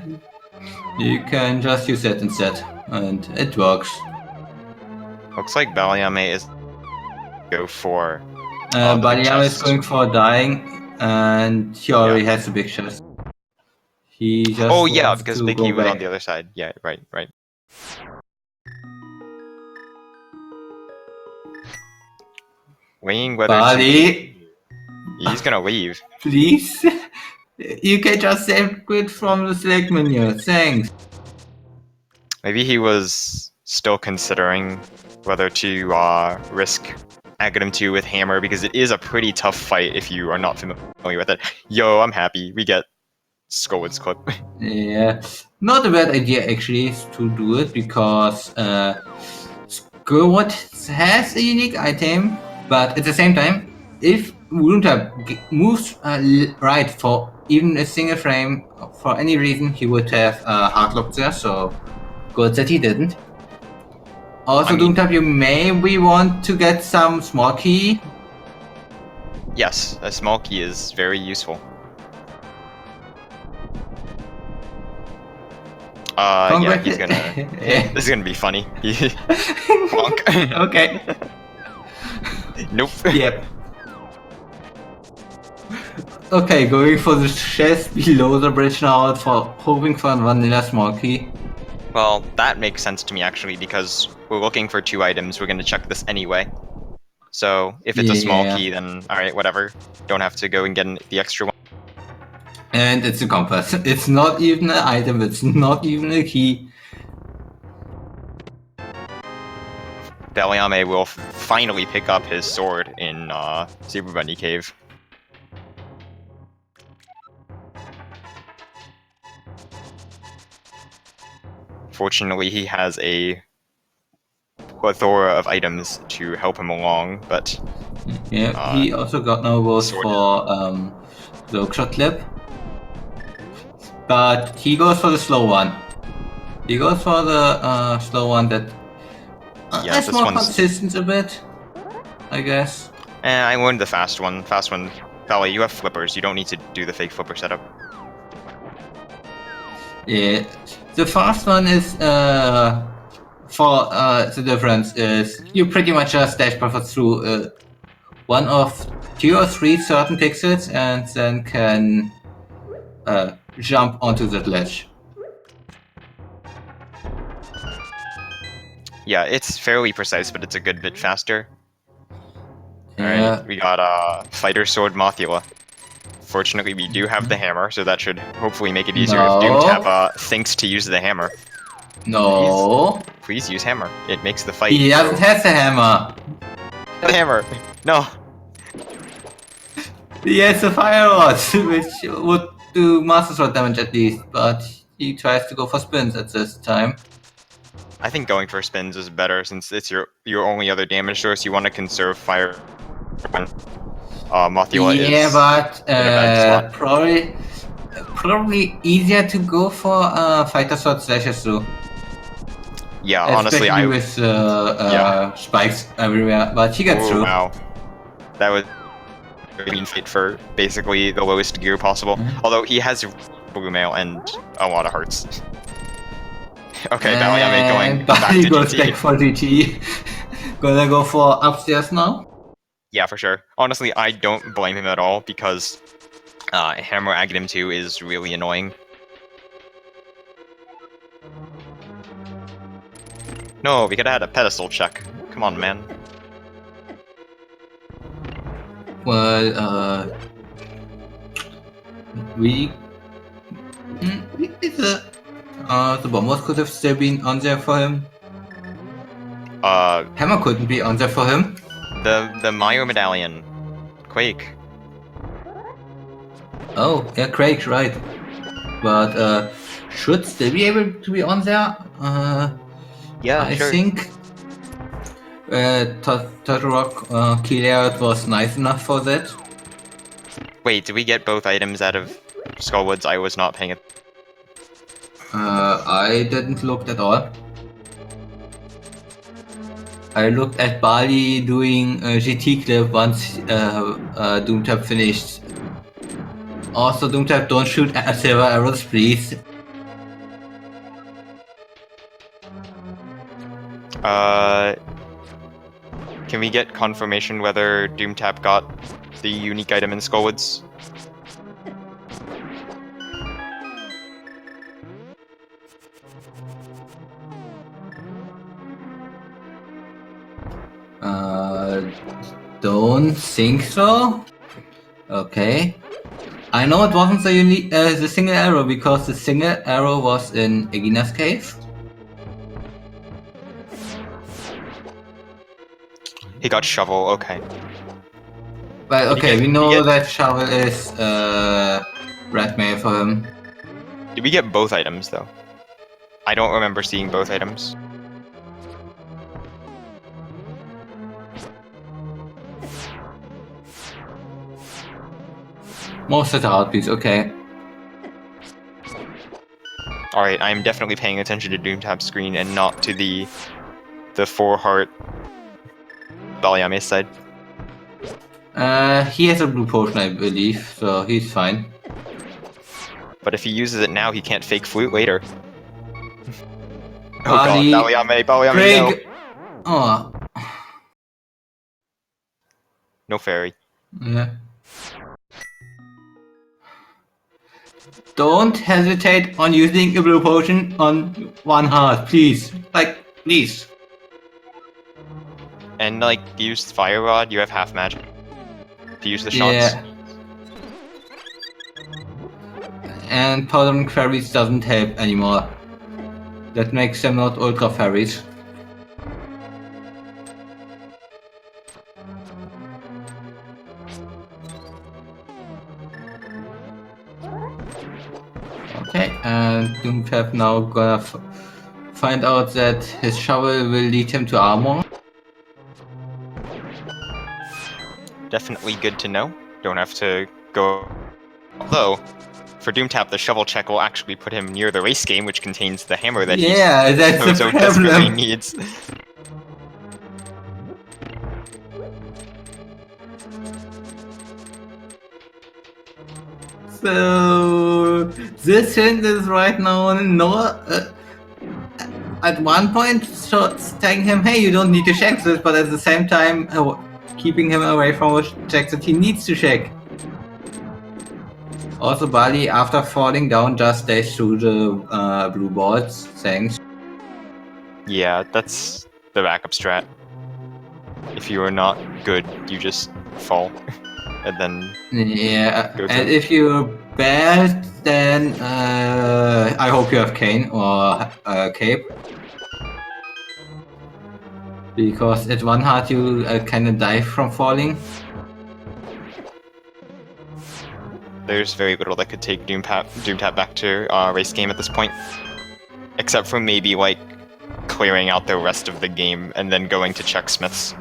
[SPEAKER 1] You can just use that instead, and it works.
[SPEAKER 2] Looks like baliame is go for the big
[SPEAKER 1] baliame is
[SPEAKER 2] chest.
[SPEAKER 1] going for dying, and he already has the big chest. He just
[SPEAKER 2] Oh yeah,
[SPEAKER 1] wants
[SPEAKER 2] because
[SPEAKER 1] to
[SPEAKER 2] Big
[SPEAKER 1] go
[SPEAKER 2] E was
[SPEAKER 1] back.
[SPEAKER 2] on the other side. Yeah, right. Weighing whether
[SPEAKER 1] Bali,
[SPEAKER 2] he's gonna leave.
[SPEAKER 1] please? You can just save quit from the select menu. Thanks.
[SPEAKER 2] Maybe he was still considering whether to risk Aghanim 2 with Hammer, because it is a pretty tough fight if you are not familiar with it. Yo, I'm happy. We get Skullwood's clip.
[SPEAKER 1] Yeah, not a bad idea actually to do it, because Skullwood has a unique item, but at the same time, if Doomtap moves right for even a single frame for any reason, he would have hardlocked there. So good that he didn't. Also,
[SPEAKER 2] I mean,
[SPEAKER 1] Doomtap, you maybe want to get some small key.
[SPEAKER 2] yes, a small key is very useful. Yeah, he's gonna.
[SPEAKER 1] Yeah.
[SPEAKER 2] This is gonna be funny.
[SPEAKER 1] Okay.
[SPEAKER 2] Nope.
[SPEAKER 1] Yep. Okay, going for the chest below the bridge now, for hoping for a vanilla small key.
[SPEAKER 2] Well, that makes sense to me actually, because we're looking for 2 items. We're gonna check this anyway. So if it's a small
[SPEAKER 1] Yeah.
[SPEAKER 2] key, then alright, whatever. Don't have to go and get the extra one.
[SPEAKER 1] And it's a compass. It's not even an item, it's not even a key.
[SPEAKER 2] Baliame will finally pick up his sword in Super Bunny Cave. Fortunately, he has a plethora of items to help him along, but
[SPEAKER 1] Yeah, he also got no votes
[SPEAKER 2] sword.
[SPEAKER 1] for the hookshot clip. But he goes for the slow one. He goes for the slow one that
[SPEAKER 2] Yeah,
[SPEAKER 1] is
[SPEAKER 2] this
[SPEAKER 1] more
[SPEAKER 2] one's-
[SPEAKER 1] consistent a bit, I guess.
[SPEAKER 2] I learned the fast one. Fast one. Bali, you have flippers. You don't need to do the fake flipper setup.
[SPEAKER 1] Yeah, the fast one is for the difference is you pretty much just dash buffer through one of 2 or 3 certain pixels and then can jump onto that ledge.
[SPEAKER 2] Yeah, it's fairly precise, but it's a good bit faster.
[SPEAKER 1] Yeah.
[SPEAKER 2] Alright, we got Fighter Sword Mothula. Fortunately, we do have the hammer, so that should hopefully make it easier
[SPEAKER 1] No.
[SPEAKER 2] if Doomtap thinks to use the hammer.
[SPEAKER 1] No,
[SPEAKER 2] Please use hammer. It makes the fight.
[SPEAKER 1] he doesn't have the hammer.
[SPEAKER 2] The hammer! No!
[SPEAKER 1] He has the fire rod, which would do master sword damage at least, but he tries to go for spins at this time.
[SPEAKER 2] I think going for spins is better since it's your only other damage source. You want to conserve fire when Mothula is
[SPEAKER 1] Yeah, but
[SPEAKER 2] in a bad spot.
[SPEAKER 1] probably easier to go for fighter sword slashes through.
[SPEAKER 2] Yeah, honestly,
[SPEAKER 1] Especially with spikes everywhere, but he gets through.
[SPEAKER 2] Wow. That was a mean fight for basically the lowest gear possible. Although he has blue mail and a lot of hearts. Okay, baliame going back
[SPEAKER 1] Bali
[SPEAKER 2] to
[SPEAKER 1] goes
[SPEAKER 2] GT.
[SPEAKER 1] back for GT. Gonna go for upstairs now.
[SPEAKER 2] Yeah, for sure. Honestly, I don't blame him at all, because Hammer Aghanim 2 is really annoying. No, we could have had a pedestal check. Come on, man.
[SPEAKER 1] Well, the bombers could have still been on there for him. Hammer couldn't be on there for him.
[SPEAKER 2] The Mayo Medallion. Quake.
[SPEAKER 1] Oh, yeah, Craig, right. But should still be able to be on there.
[SPEAKER 2] Yeah,
[SPEAKER 1] I
[SPEAKER 2] sure.
[SPEAKER 1] think Turtle Rock Killer was nice enough for that.
[SPEAKER 2] Wait, did we get both items out of Skullwoods? I was not paying it.
[SPEAKER 1] I didn't look at all. I looked at Bali doing a GT clip once Doomtap finished. Also, Doomtap, don't shoot silver arrows, please.
[SPEAKER 2] Can we get confirmation whether Doomtap got the unique item in Skullwoods?
[SPEAKER 1] Don't think so. Okay. I know it wasn't the unique, the single arrow because the single arrow was in Egina's cave.
[SPEAKER 2] He got shovel. Okay.
[SPEAKER 1] Well,
[SPEAKER 2] Did
[SPEAKER 1] okay,
[SPEAKER 2] he
[SPEAKER 1] we
[SPEAKER 2] get-
[SPEAKER 1] know
[SPEAKER 2] did he get-
[SPEAKER 1] that shovel is red mail for him.
[SPEAKER 2] Did we get both items though? I don't remember seeing both items.
[SPEAKER 1] Most of the heartbeats, okay.
[SPEAKER 2] Alright, I'm definitely paying attention to Doomtap's screen and not to the 4-heart baliame side.
[SPEAKER 1] He has a blue potion, I believe, so he's fine.
[SPEAKER 2] But if he uses it now, he can't fake flute later. Oh
[SPEAKER 1] Bali-
[SPEAKER 2] god, baliame,
[SPEAKER 1] Greg!
[SPEAKER 2] no!
[SPEAKER 1] Oh,
[SPEAKER 2] No fairy.
[SPEAKER 1] yeah. Don't hesitate on using a blue potion on one heart, please. Like, please.
[SPEAKER 2] And like, use fire rod, you have half magic. To use the shots.
[SPEAKER 1] Yeah. And powder fairies doesn't help anymore. That makes them not ultra fairies. Okay, and Doomtap now gonna find out that his shovel will lead him to armor.
[SPEAKER 2] Definitely good to know. Don't have to go. Although, for Doomtap, the shovel check will actually put him near the race game, which contains the hammer that
[SPEAKER 1] Yeah, that's
[SPEAKER 2] he
[SPEAKER 1] the
[SPEAKER 2] so desperately
[SPEAKER 1] problem.
[SPEAKER 2] needs.
[SPEAKER 1] So this hint is right now at one point telling him, hey, you don't need to check this, but at the same time keeping him away from a check that he needs to check. Also, Bali, after falling down, just stays through the blue boards. Thanks.
[SPEAKER 2] Yeah, that's the backup strat. If you are not good, you just fall. And then
[SPEAKER 1] Yeah,
[SPEAKER 2] Go to
[SPEAKER 1] and
[SPEAKER 2] it.
[SPEAKER 1] if you're bad, then I hope you have cane or cape. Because at one heart you kind of die from falling.
[SPEAKER 2] there's very little that could take Doomtap back to race game at this point. Except for maybe, like, clearing out the rest of the game and then going to check Smiths.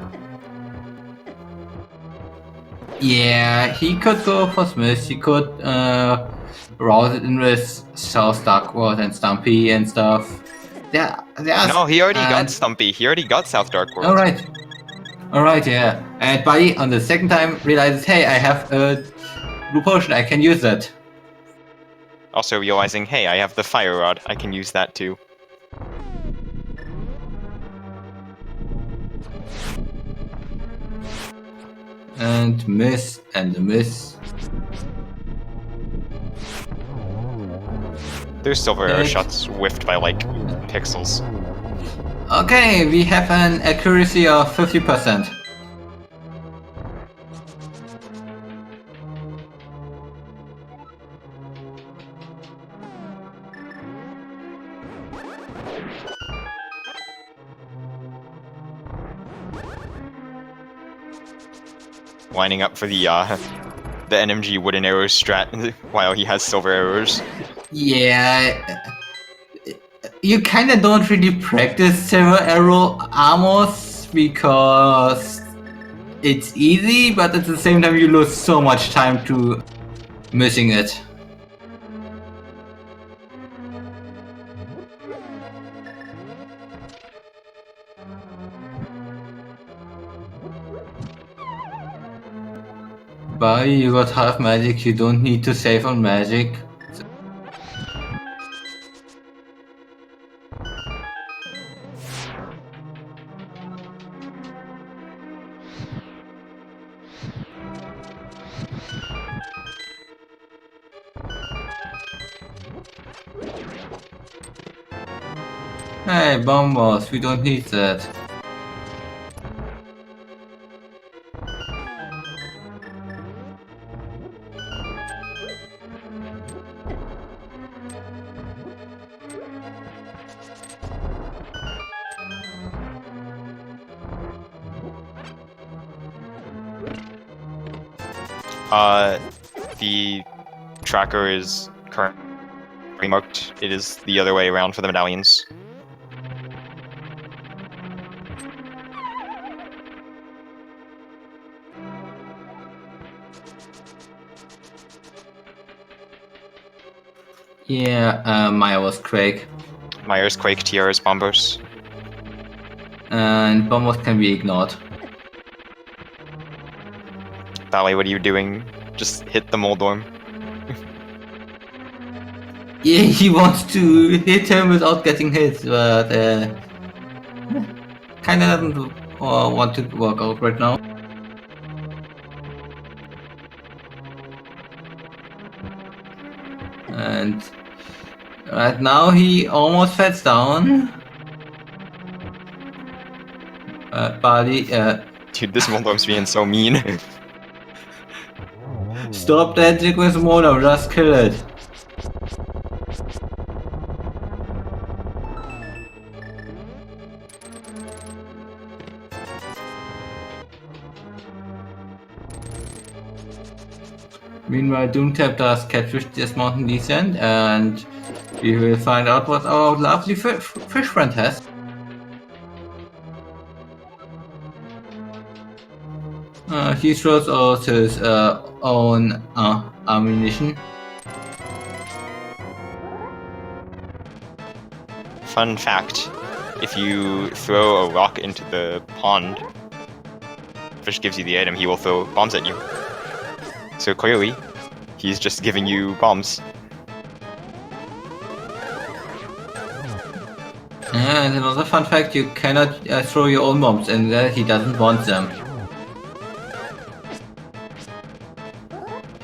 [SPEAKER 1] Yeah, he could go for Smith. He could rouse it in with South Darkworld and Stumpy and stuff.
[SPEAKER 2] No, he already got Stumpy. He already got South Dark World.
[SPEAKER 1] Alright, yeah. And Buddy on the second time realizes, hey, I have a blue potion, I can use that.
[SPEAKER 2] Also realizing, hey, I have the Fire Rod. I can use that too.
[SPEAKER 1] And miss, and a miss.
[SPEAKER 2] Their silver arrow
[SPEAKER 1] Heck.
[SPEAKER 2] shots whiffed by like pixels.
[SPEAKER 1] Okay, we have an accuracy of 50%.
[SPEAKER 2] Lining up for the NMG wooden arrows strat while he has silver arrows.
[SPEAKER 1] Yeah, you kind of don't really practice silver arrow armors because it's easy, but at the same time you lose so much time to missing it. But you got half magic, you don't need to save on magic. Hey, bombers, we don't need that.
[SPEAKER 2] The tracker is currently marked. It is the other way around for the medallions.
[SPEAKER 1] Yeah, Maya was Quake.
[SPEAKER 2] Myers, Quake, Tiara's, Bombos.
[SPEAKER 1] And bombers can be ignored.
[SPEAKER 2] Bally, what are you doing? Just hit the Moldorm.
[SPEAKER 1] Yeah, he wants to hit him without getting hit, but kinda doesn't want to work out right now. And right now he almost falls down. Bali,
[SPEAKER 2] Dude, this Moldorm's being so mean.
[SPEAKER 1] stop dancing with Mona, just kill it. Meanwhile, Doomtap does catfish this mountain descent, and we will find out what our lovely fish friend has. He throws out his own ammunition.
[SPEAKER 2] Fun fact, if you throw a rock into the pond, fish gives you the item, he will throw bombs at you. So clearly, he's just giving you bombs.
[SPEAKER 1] And another fun fact, you cannot throw your own bombs, and he doesn't want them.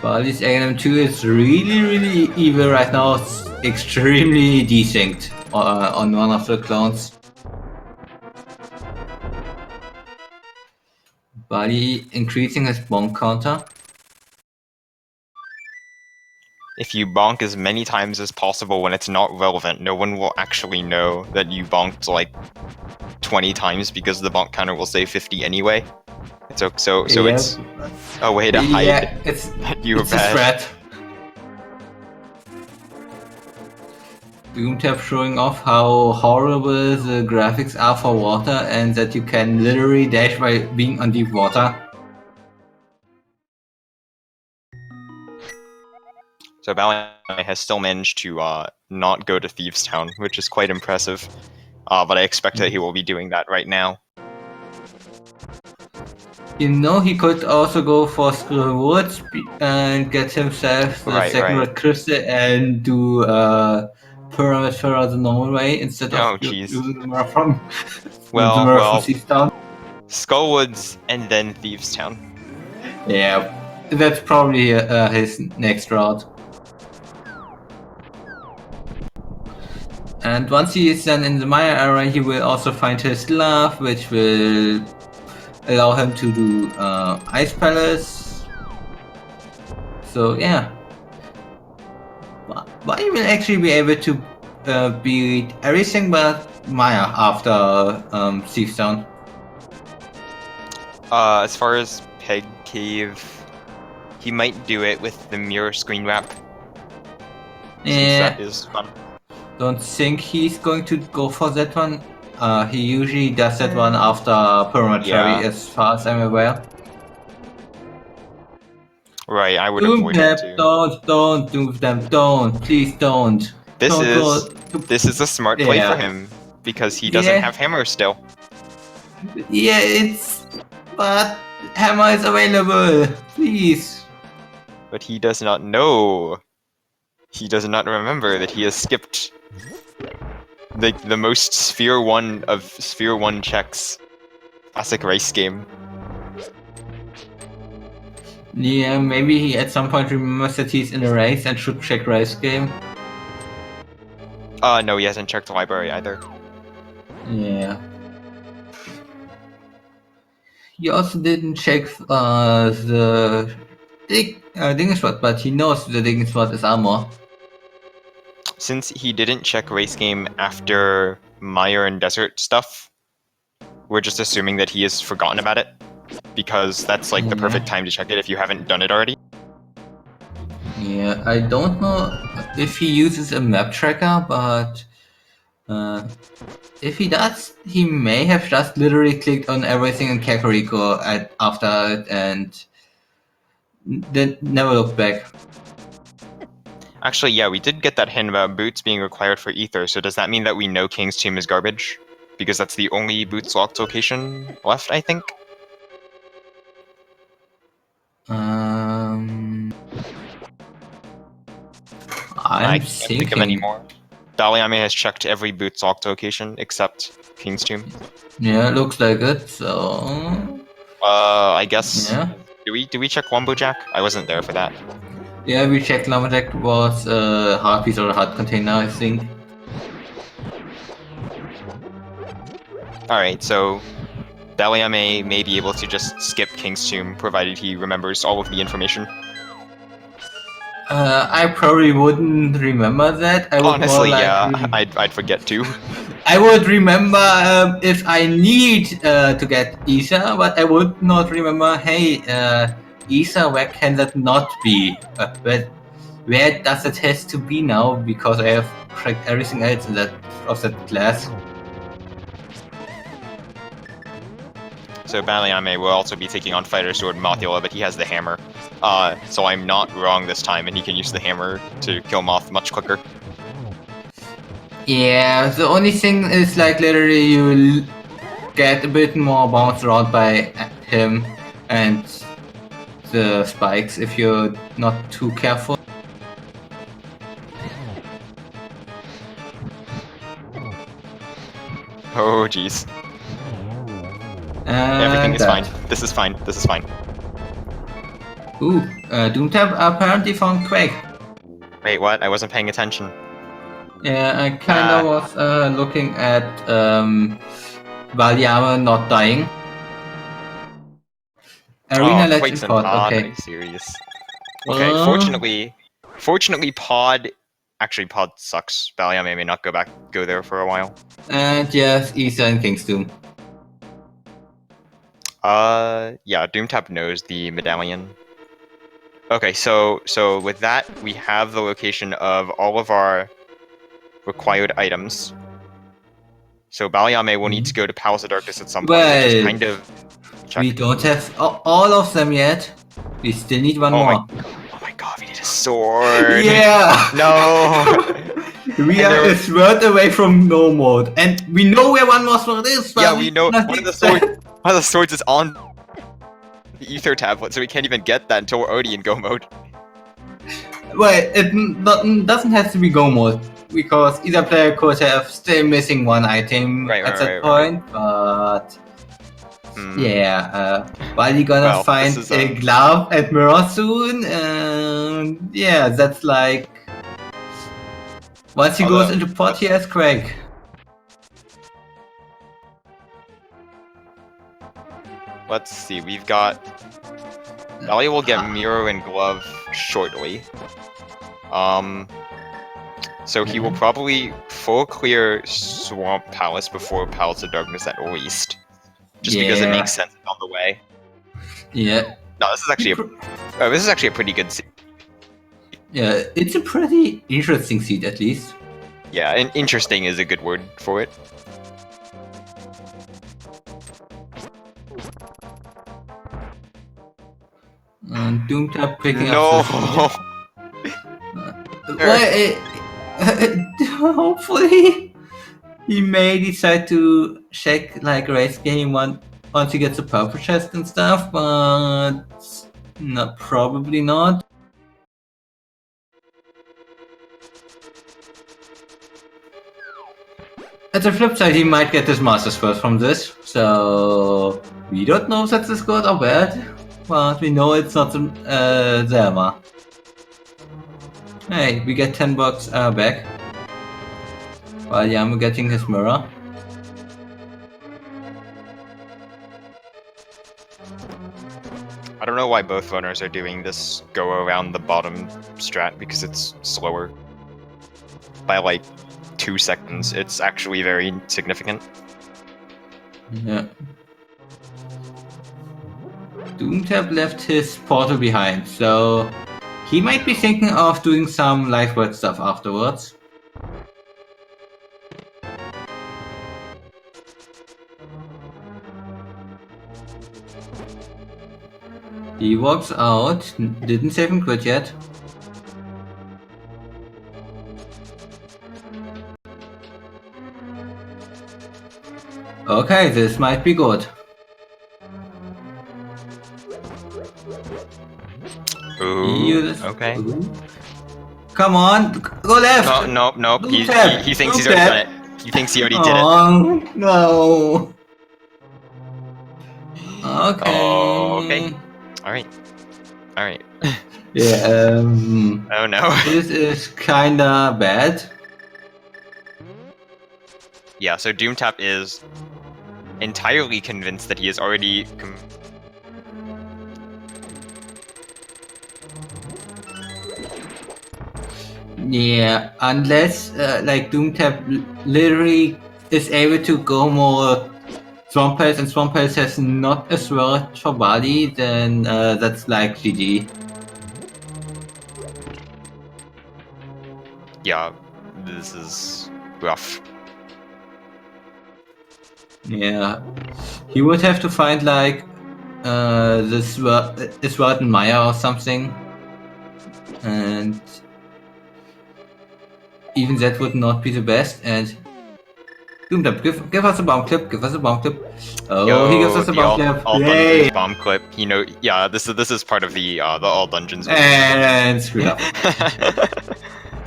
[SPEAKER 1] Bali's AM2 is really evil right now. It's extremely desynced on one of the clones. Bali increasing his bonk counter.
[SPEAKER 2] If you bonk as many times as possible when it's not relevant, no one will actually know that you bonked like 20 times because the bonk counter will say 50 anyway. So
[SPEAKER 1] Yeah.
[SPEAKER 2] it's a way to hide that you were
[SPEAKER 1] it's a
[SPEAKER 2] bad.
[SPEAKER 1] threat. Doomtap showing off how horrible the graphics are for water and that you can literally dash by being on deep water.
[SPEAKER 2] So Bally has still managed to not go to Thieves Town, which is quite impressive. But I expect that he will be doing that right now.
[SPEAKER 1] You know, he could also go for Squirrel Woods and get himself the second crystal and do Pyramid Furrow the normal way instead of using the mirror from Thieves Town.
[SPEAKER 2] Skullwoods and then Thieves Town.
[SPEAKER 1] Yeah, that's probably his next route. And once he is then in the Maya area, he will also find his glove, which will allow him to do Ice Palace. So yeah, but he will actually be able to beat everything but Maya after Thieves Town.
[SPEAKER 2] As far as Peg Cave, he might do it with the mirror screen wrap. Since that is fun.
[SPEAKER 1] Don't think he's going to go for that one. He usually does that one after Permatory, as far as I'm aware.
[SPEAKER 2] Right, I would avoid it too.
[SPEAKER 1] Don't do them, don't, please don't.
[SPEAKER 2] This is a smart play for him, because he doesn't have hammer still.
[SPEAKER 1] Yeah, but hammer is available, please.
[SPEAKER 2] But he does not know. He does not remember that he has skipped the most Sphere 1 of Sphere 1 checks classic race game.
[SPEAKER 1] Yeah, maybe he at some point remembers that he's in a race and should check race game.
[SPEAKER 2] No, he hasn't checked the library either.
[SPEAKER 1] Yeah. He also didn't check the digging spot, but he knows the digging spot is armor.
[SPEAKER 2] Since he didn't check race game after Mire and Desert stuff, we're just assuming that he has forgotten about it, because that's like the perfect time to check it if you haven't done it already.
[SPEAKER 1] Yeah, I don't know if he uses a map tracker, but if he does, he may have just literally clicked on everything in Kakariko after it and then never looked back.
[SPEAKER 2] Actually, yeah, we did get that hint about boots being required for Ether, so does that mean that we know King's Tomb is garbage? Because that's the only boots locked location left, I think? I can't think of any more. Baliame has checked every boots locked location except King's Tomb.
[SPEAKER 1] Yeah, looks like it, so...
[SPEAKER 2] I guess...
[SPEAKER 1] Yeah.
[SPEAKER 2] Do we check Lumberjack? I wasn't there for that.
[SPEAKER 1] Yeah, we checked Lumberjack was a hard piece or a hard container, I think.
[SPEAKER 2] Alright, so... Baliame may be able to just skip King's Tomb, provided he remembers all of the information.
[SPEAKER 1] I probably wouldn't remember that. I would
[SPEAKER 2] Honestly,
[SPEAKER 1] more
[SPEAKER 2] yeah, I'd forget too.
[SPEAKER 1] I would remember if I need to get Isa, but I would not remember, hey, Isa, where can that not be? Where does it have to be now? Because I have checked everything else in that class.
[SPEAKER 2] So Baliame will also be taking on Fighter Sword Mothula, but he has the hammer. So I'm not wrong this time, and he can use the hammer to kill Moth much quicker.
[SPEAKER 1] Yeah, the only thing is like literally you get a bit more bounced around by him and the spikes if you're not too careful.
[SPEAKER 2] Oh jeez. Everything is fine. This is fine. This is fine.
[SPEAKER 1] Ooh, Doomtap apparently found Quake.
[SPEAKER 2] Wait, what? I wasn't paying attention.
[SPEAKER 1] Yeah, I kinda was looking at baliame not dying. Arena
[SPEAKER 2] Quake's
[SPEAKER 1] Legend
[SPEAKER 2] in
[SPEAKER 1] Pod,
[SPEAKER 2] Pod.
[SPEAKER 1] okay.
[SPEAKER 2] Are you serious? Okay, fortunately Pod... Actually, Pod sucks. Baliame may not go there for a while.
[SPEAKER 1] And yes, Isa and Kingston.
[SPEAKER 2] Yeah, Doomtap knows the medallion. Okay, so with that, we have the location of all of our required items. So Baliame will need to go to Palace of Darkness at some point, which is kind of...
[SPEAKER 1] We don't have all of them yet. We still need one more.
[SPEAKER 2] Oh my god, we need a sword!
[SPEAKER 1] Yeah!
[SPEAKER 2] No!
[SPEAKER 1] We are a sword away from no mode. And we know where one more sword is, but
[SPEAKER 2] yeah, we know one of the swords is on the Ether tablet, so we can't even get that until we're already in Go mode.
[SPEAKER 1] Well, it doesn't have to be Go mode, because either player could have still missing one item at that point, but... Yeah, while you're gonna find a glove and mirror soon, yeah, that's like... Once he goes into pot, he has Craig.
[SPEAKER 2] Let's see, we've got... Ali will get Mirror and Glove shortly. So he will probably full clear Swamp Palace before Palace of Darkness at least. Just because it makes sense on the way.
[SPEAKER 1] Yeah.
[SPEAKER 2] No, this is actually a pretty good seed.
[SPEAKER 1] Yeah, it's a pretty interesting seed at least.
[SPEAKER 2] Yeah, and interesting is a good word for it.
[SPEAKER 1] Doomtap picking up. Hopefully, he may decide to check like race game once he gets a purple chest and stuff, but probably not. At the flip side, he might get his Master's first from this, so we don't know if that's good or bad. but we know it's not Zelda. Hey, we get $10 back. While Yamu getting his mirror.
[SPEAKER 2] I don't know why both runners are doing this go around the bottom strat, because it's slower by like 2 seconds. It's actually very significant.
[SPEAKER 1] Yeah. Doomtap left his portal behind, so he might be thinking of doing some lifeboat stuff afterwards. He walks out, didn't save him quit yet. Okay, this might be good.
[SPEAKER 2] Ooh, okay.
[SPEAKER 1] Ooh. Come on, go left!
[SPEAKER 2] No, nope. He thinks he's already done it. He thinks he already did it.
[SPEAKER 1] Oh, no. Okay.
[SPEAKER 2] Alright.
[SPEAKER 1] Yeah,
[SPEAKER 2] Oh no.
[SPEAKER 1] this is kinda bad.
[SPEAKER 2] Yeah, so Doomtap is entirely convinced that he is already
[SPEAKER 1] Yeah, unless like Doomtap literally is able to go more Swamp Palace, and Swamp Palace has not as well for Bali, then that's like GG.
[SPEAKER 2] Yeah, this is rough.
[SPEAKER 1] Yeah, he would have to find like this Maya or something, and even that would not be the best. And Doomtap, give us a bomb clip. Give us a bomb clip. Oh,
[SPEAKER 2] Yo,
[SPEAKER 1] he gives us a
[SPEAKER 2] the
[SPEAKER 1] bomb clip.
[SPEAKER 2] all
[SPEAKER 1] Yay!
[SPEAKER 2] dungeons bomb clip. You know, yeah, this is part of the all dungeons.
[SPEAKER 1] And screwed up.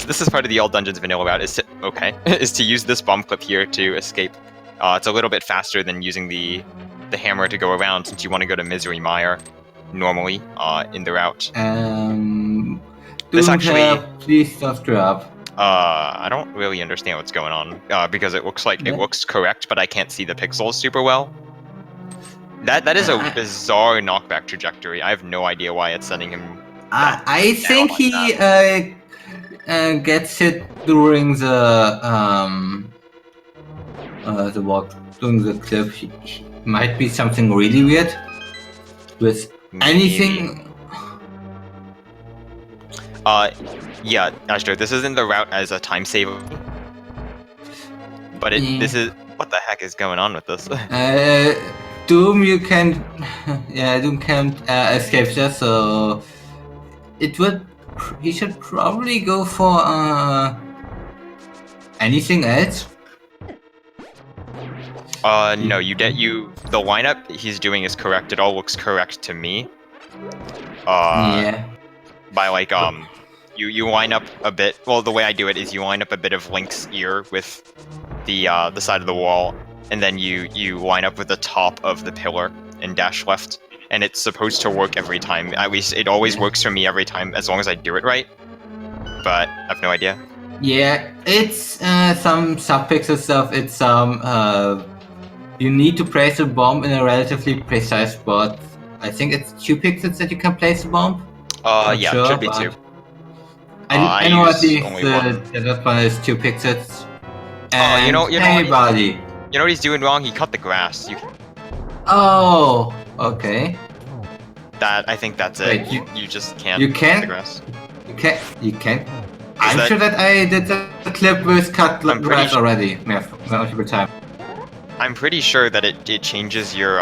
[SPEAKER 2] This is part of the all dungeons vanilla route. Is to use this bomb clip here to escape. It's a little bit faster than using the hammer to go around, since you want to go to Misery Mire normally in the route.
[SPEAKER 1] This actually, please subscribe.
[SPEAKER 2] I don't really understand what's going on because it looks like it looks correct, but I can't see the pixels super well. That is a bizarre knockback trajectory. I have no idea why it's sending him.
[SPEAKER 1] I think he gets hit during the walk, during the clip. He might be something really weird with anything.
[SPEAKER 2] Yeah, Astro, this isn't the route as a time saver, but this is what the heck is going on with this?
[SPEAKER 1] Doom, you can, yeah, Doom can't escape that, so he should probably go for anything else.
[SPEAKER 2] No, the lineup he's doing is correct. It all looks correct to me.
[SPEAKER 1] Yeah.
[SPEAKER 2] By like you line up a bit. Well, the way I do it is you line up a bit of Link's ear with the side of the wall, and then you line up with the top of the pillar and dash left, and it's supposed to work every time. At least it always works for me every time, as long as I do it right. But I have no idea.
[SPEAKER 1] Yeah, it's some subpixel stuff. It's some you need to place a bomb in a relatively precise spot. I think it's 2 pixels that you can place a bomb.
[SPEAKER 2] Yeah,
[SPEAKER 1] sure,
[SPEAKER 2] it should be 2.
[SPEAKER 1] I know at least that one is 2 pixels. And
[SPEAKER 2] you know
[SPEAKER 1] what
[SPEAKER 2] he's doing wrong? He cut the grass.
[SPEAKER 1] Oh, okay.
[SPEAKER 2] I think that's it. You just can't cut the grass.
[SPEAKER 1] You can't. I'm sure that I did the clip with cut grass already. Multiple times.
[SPEAKER 2] I'm pretty sure that it changes your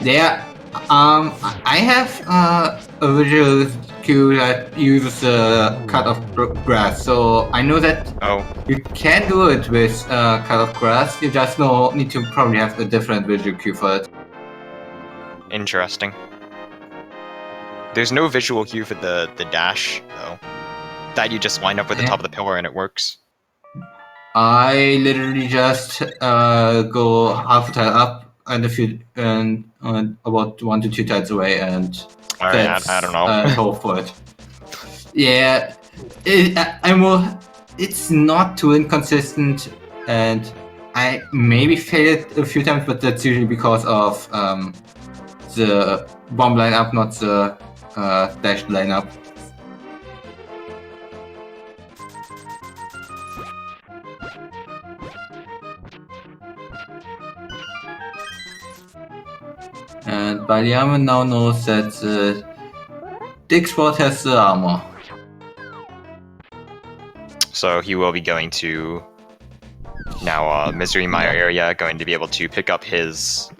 [SPEAKER 1] Yeah. I have a visual cue that uses cut of grass, so I know that you can do it with cut of grass. You just need to probably have a different visual cue for it.
[SPEAKER 2] Interesting. There's no visual cue for the dash though. That you just line up with the top of the pillar and it works.
[SPEAKER 1] I literally just go half a tile up, and a few and about 1 to 2 tiles away, and
[SPEAKER 2] All right, I don't know.
[SPEAKER 1] hope for it. Yeah, it's not too inconsistent, and I maybe failed it a few times, but that's usually because of the bomb lineup, not the dash lineup. And baliame now knows that the Dick Spot has the armor.
[SPEAKER 2] So he will be going to now Misery Mire area, going to be able to pick up his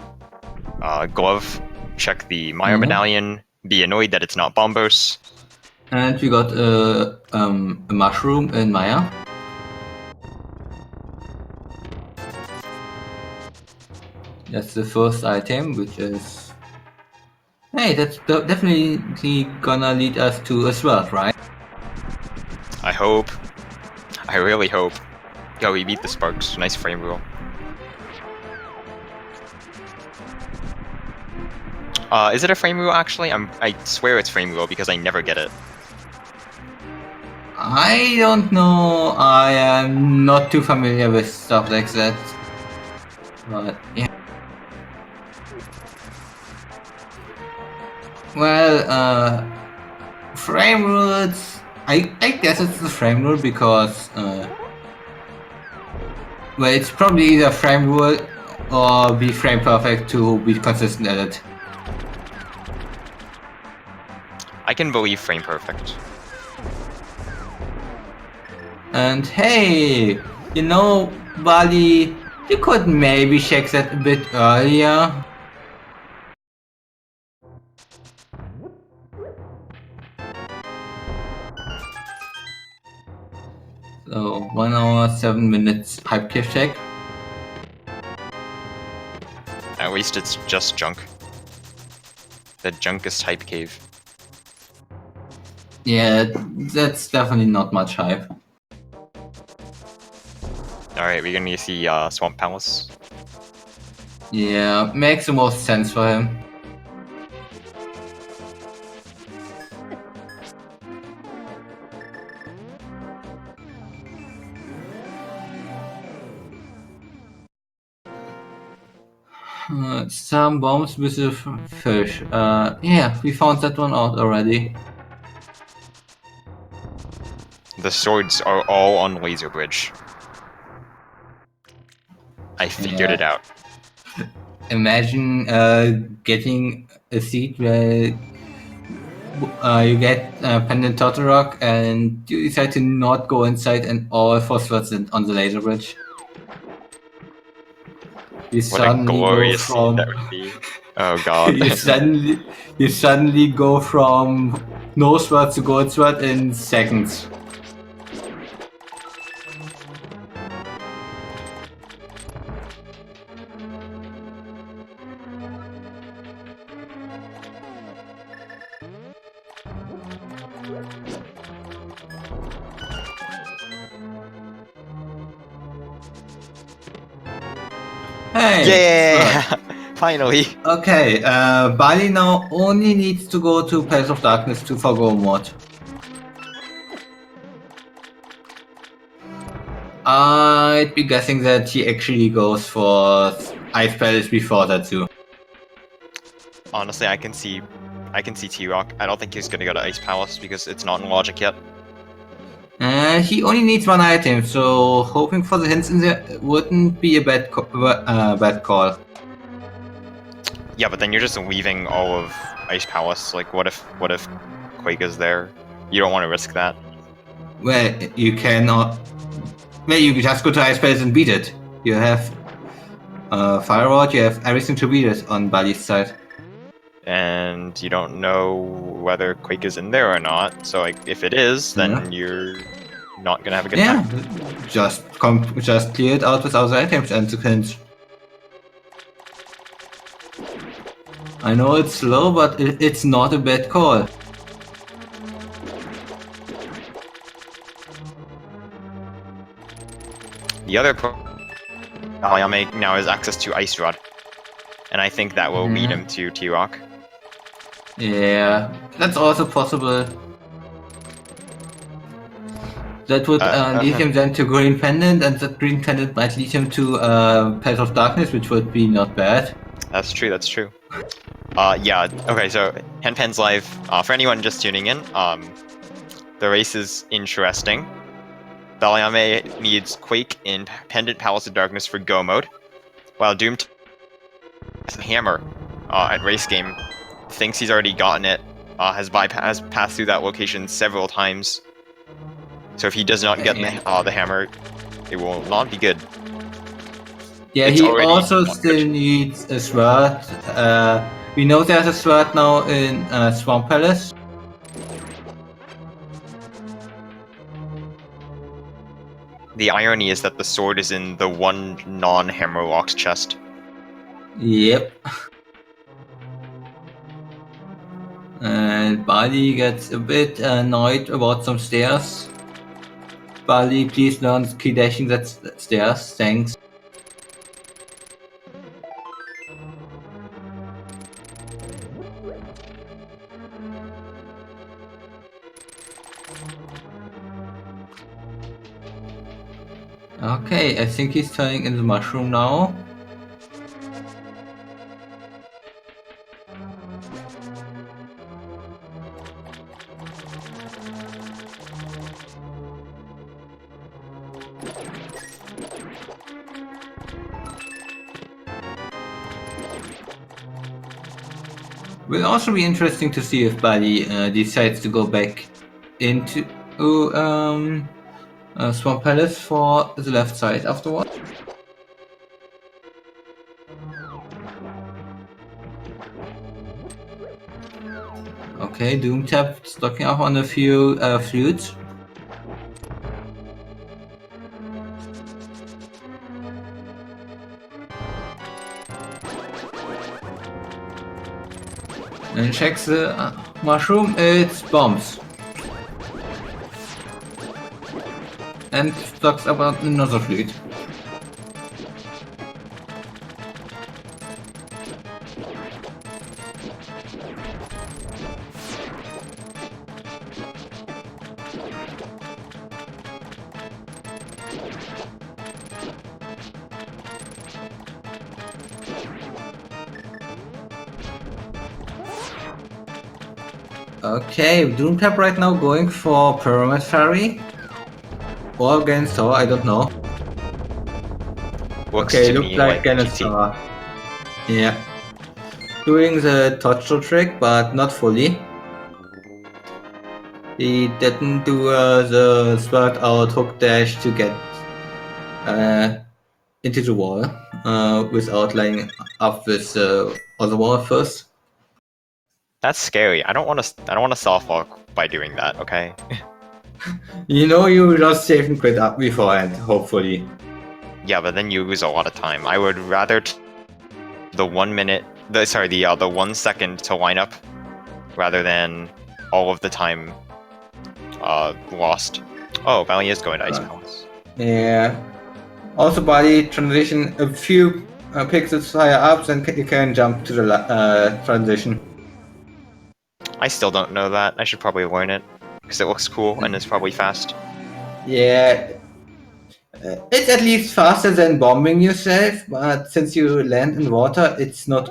[SPEAKER 2] glove, check the Mire medallion, be annoyed that it's not Bombos.
[SPEAKER 1] And we got a mushroom in Maya. That's the first item, which is... Hey, that's definitely gonna lead us to a sword, right?
[SPEAKER 2] I hope. I really hope. Yo, we beat the Sparks. Nice frame rule. Is it a frame rule actually? I swear it's frame rule because I never get it.
[SPEAKER 1] I don't know. I am not too familiar with stuff like that. But yeah. Well, frame rules. I guess it's the frame rule because well, it's probably either frame rule or be frame perfect to be consistent at it.
[SPEAKER 2] I can believe frame perfect.
[SPEAKER 1] And hey, you know, Bali, you could maybe check that a bit earlier. So 1 hour 7 minutes hype cave check.
[SPEAKER 2] At least it's just junk. The junkest hype cave.
[SPEAKER 1] Yeah, that's definitely not much hype.
[SPEAKER 2] Alright, we're gonna see Swamp Palace.
[SPEAKER 1] Yeah, makes the most sense for him. Some bombs with a fish. Yeah, we found that one out already.
[SPEAKER 2] The swords are all on Laser Bridge. I figured it out.
[SPEAKER 1] Imagine getting a seat where you get Pendant Turtle Rock and you decide to not go inside and all 4 swords on the laser bridge. You
[SPEAKER 2] What a glorious scene that would be. Oh god.
[SPEAKER 1] you suddenly go from no sword to gold sword in seconds. Hey!
[SPEAKER 2] Yeah! Finally!
[SPEAKER 1] Okay, Bali now only needs to go to Palace of Darkness to forgo mod. I'd be guessing that he actually goes for Ice Palace before that too.
[SPEAKER 2] Honestly, I can see T-Rock. I don't think he's gonna go to Ice Palace because it's not in logic yet.
[SPEAKER 1] He only needs 1 item, so hoping for the hints in there wouldn't be a bad call.
[SPEAKER 2] Yeah, but then you're just leaving all of Ice Palace. Like, what if Quake is there? You don't want to risk that.
[SPEAKER 1] Well, you cannot. Well, you just go to Ice Palace and beat it. You have Fire Rod, you have everything to beat it on Bali's side.
[SPEAKER 2] And you don't know whether Quake is in there or not. So, like, if it is, then you're not gonna have a good time.
[SPEAKER 1] Just clear it out with other items and the hints. I know it's slow, but it's not a bad call.
[SPEAKER 2] The other baliame now has access to Ice Rod. and I think that will lead him to T-Rock.
[SPEAKER 1] Yeah, that's also possible. That would lead him then to Green Pendant, and that Green Pendant might lead him to Path of Darkness, which would be not bad.
[SPEAKER 2] That's true, that's true. Yeah, okay, so Henpen's Live, for anyone just tuning in, the race is interesting. Baliame needs Quake in Pendant Palace of Darkness for Go mode, while Doomtap Hammer at Race Game thinks he's already gotten it, has passed through that location several times. So if he does not get the hammer, it will not be good.
[SPEAKER 1] Yeah, he also still needs a sword. We know there's a sword now in Swamp Palace.
[SPEAKER 2] The irony is that the sword is in the one non-hammer locked chest.
[SPEAKER 1] Yep. And Bali gets a bit annoyed about some stairs. Bali, please learn key dashing that stairs, thanks. Okay, I think he's turning into mushroom now. Will also be interesting to see if Bali decides to go back into Swamp Palace for the left side afterward. Okay, Doomtap stocking up on a few flutes. And checks the mushroom, it's bombs. And stocks up on another flute. Okay, Doomtap right now going for Pyramid Fairy. Or against her, I don't know.
[SPEAKER 2] Looks
[SPEAKER 1] okay,
[SPEAKER 2] to
[SPEAKER 1] looks
[SPEAKER 2] me
[SPEAKER 1] like
[SPEAKER 2] like
[SPEAKER 1] Ganastar. Yeah. Doing the touch trick, but not fully. He didn't do the spread out hook dash to get into the wall without lining up with the other wall first.
[SPEAKER 2] That's scary. I don't want to soft lock by doing that. Okay.
[SPEAKER 1] You know, you just save and quit up beforehand, hopefully.
[SPEAKER 2] Yeah, but then you lose a lot of time. I would rather the 1 minute, the 1 second to line up, rather than all of the time lost. Oh, Valley is going to Ice Palace.
[SPEAKER 1] Yeah. Also, body transition a few pixels higher up, then you can jump to the transition.
[SPEAKER 2] I still don't know that. I should probably learn it because it looks cool and it's probably fast.
[SPEAKER 1] Yeah. It's at least faster than bombing yourself, but since you land in water, it's not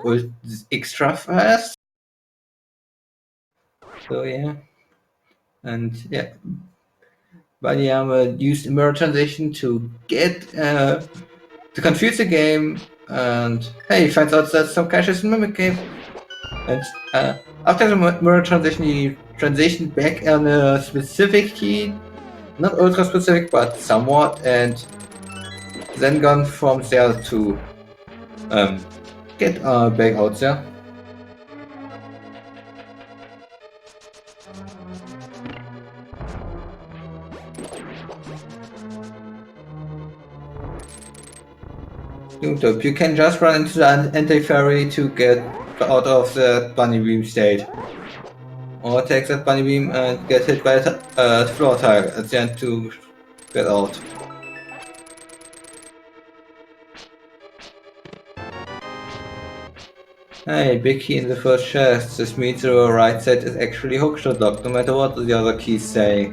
[SPEAKER 1] extra fast. So yeah. And yeah. baliame used mirror transition to get to confuse the game, and hey, he finds out that some caches in Mimic Cave. And after the mirror transition, he transitioned back on a specific key, not ultra specific, but somewhat, and then gone from there to get back out there. Doomtap, you can just run into the anti-fairy to get out of the bunny beam state. Or take that bunny beam and get hit by a floor tile at the end to get out. Hey, big key in the first chest. This means the right side is actually hookshot locked, no matter what the other keys say.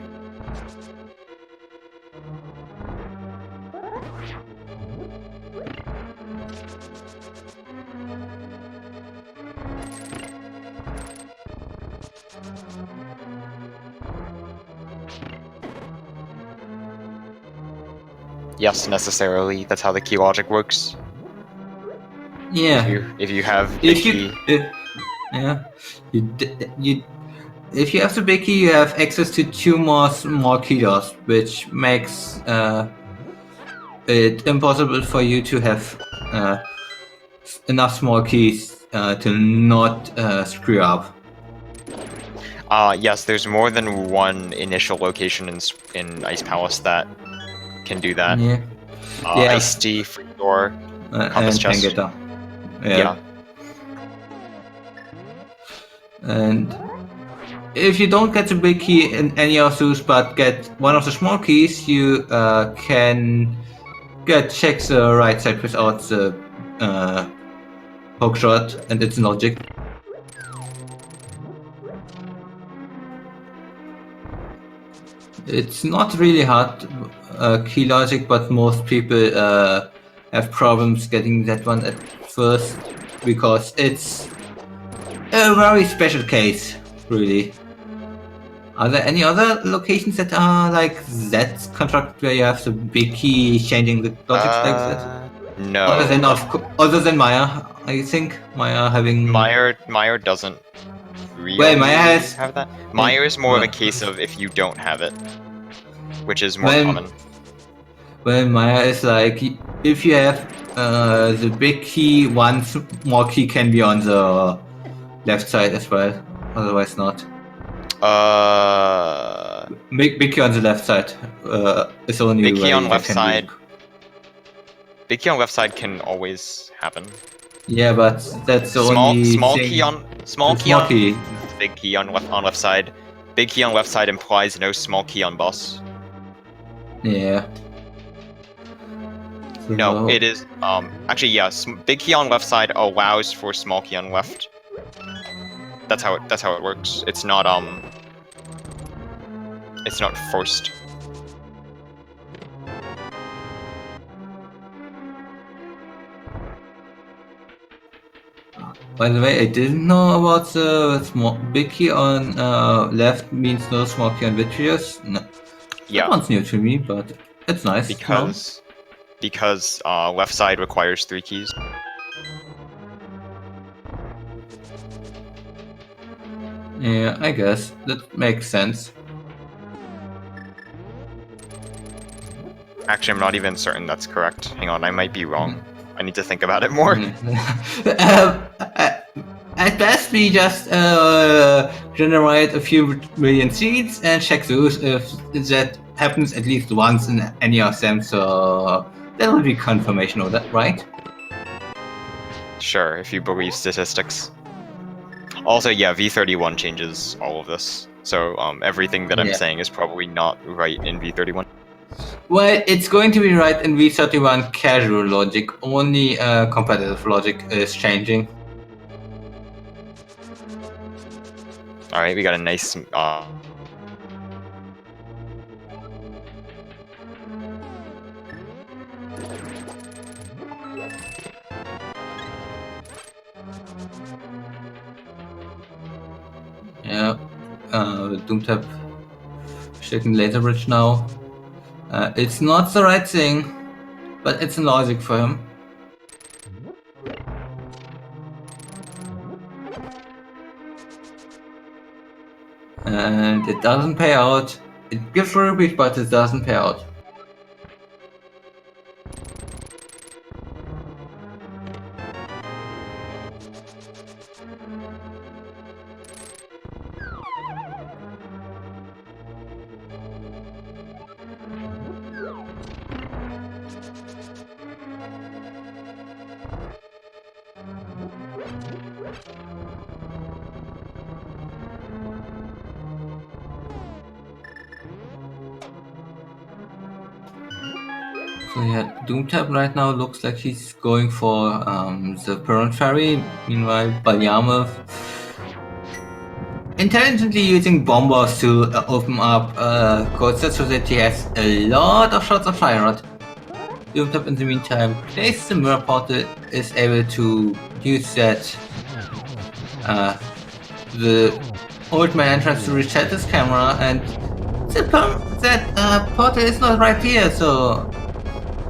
[SPEAKER 2] Yes, necessarily. That's how the key logic works.
[SPEAKER 1] Yeah.
[SPEAKER 2] If you have big
[SPEAKER 1] If you,
[SPEAKER 2] key,
[SPEAKER 1] yeah, if you have the big key, you have access to 2 more small keyers, which makes it impossible for you to have enough small keys to not screw up.
[SPEAKER 2] yes, there's more than one initial location in Ice Palace that can do that.
[SPEAKER 1] Yeah.
[SPEAKER 2] Ice Tea, Free Door, Compass
[SPEAKER 1] And
[SPEAKER 2] Chest.
[SPEAKER 1] Pangetta.
[SPEAKER 2] Yeah.
[SPEAKER 1] And if you don't get the big key in any of those, but get one of the small keys, you can check the right side without the hookshot and its logic. It's not really hard key logic, but most people have problems getting that one at first because it's a very special case, really. Are there any other locations that are like that constructed where you have the big key changing the logic like that?
[SPEAKER 2] No.
[SPEAKER 1] Other than Maya, I think Maya having.
[SPEAKER 2] Meyer doesn't really
[SPEAKER 1] Well, Maya has.
[SPEAKER 2] have that. Meyer is more of a case of if you don't have it, which is more common.
[SPEAKER 1] Well, Maya is like if you have the big key, one small key can be on the left side as well. Otherwise, not. Big key on the left side. It's only
[SPEAKER 2] big key on left side. Big key on left side can always happen.
[SPEAKER 1] Yeah, but that's the only
[SPEAKER 2] small
[SPEAKER 1] thing.
[SPEAKER 2] Key on big key on left side. Big key on left side implies no small key on boss.
[SPEAKER 1] Yeah.
[SPEAKER 2] No, it is actually yes. Big key on left side allows for small key on left. That's how it works. It's not forced.
[SPEAKER 1] By the way, I didn't know about the small big key on left means no small key on vitreous. No.
[SPEAKER 2] Yeah.
[SPEAKER 1] That one's new to me, but it's nice.
[SPEAKER 2] Because left side requires 3 keys.
[SPEAKER 1] Yeah, I guess that makes sense.
[SPEAKER 2] Actually, I'm not even certain that's correct. Hang on, I might be wrong. I need to think about it more.
[SPEAKER 1] At best, we just generate a few million seeds and check those if that happens at least once in any of them. So that will be confirmation of that, right?
[SPEAKER 2] Sure, if you believe statistics. Also, yeah, V31 changes all of this. So everything that I'm saying is probably not right in V31.
[SPEAKER 1] Well, it's going to be right in V31 casual logic. Only competitive logic is changing.
[SPEAKER 2] Alright, we got a nice...
[SPEAKER 1] Yeah, Doomtap checking laser bridge now. It's not the right thing, but it's in logic for him. And it doesn't pay out. It gives rupees, but it doesn't pay out. So yeah, Doomtap right now looks like he's going for the Perron Ferry. Meanwhile, baliame intelligently using bombers to open up coasters so that he has a lot of shots of fire rod. Doomtap in the meantime places the mirror portal, is able to use that the old man tries to reset his camera, and that portal is not right here, so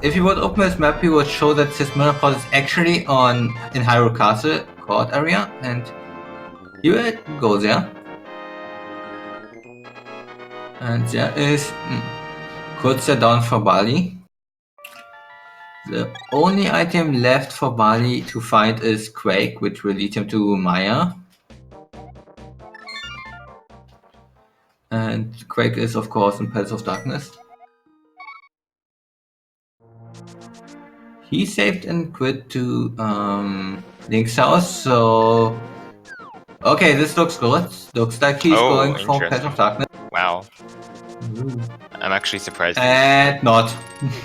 [SPEAKER 1] if he would open his map, he would show that his mirror portal is actually in Hyrule Castle court area, and he will go there. And there is Kurzer down for Bali. The only item left for Bali to find is Quake, which will lead him to Maya. And Quake is, of course, in Palace of Darkness. He saved and quit to Link's house, so... Okay, this looks good. Looks like he's going for Palace of Darkness.
[SPEAKER 2] Wow.
[SPEAKER 1] Ooh.
[SPEAKER 2] I'm actually surprised.
[SPEAKER 1] And not.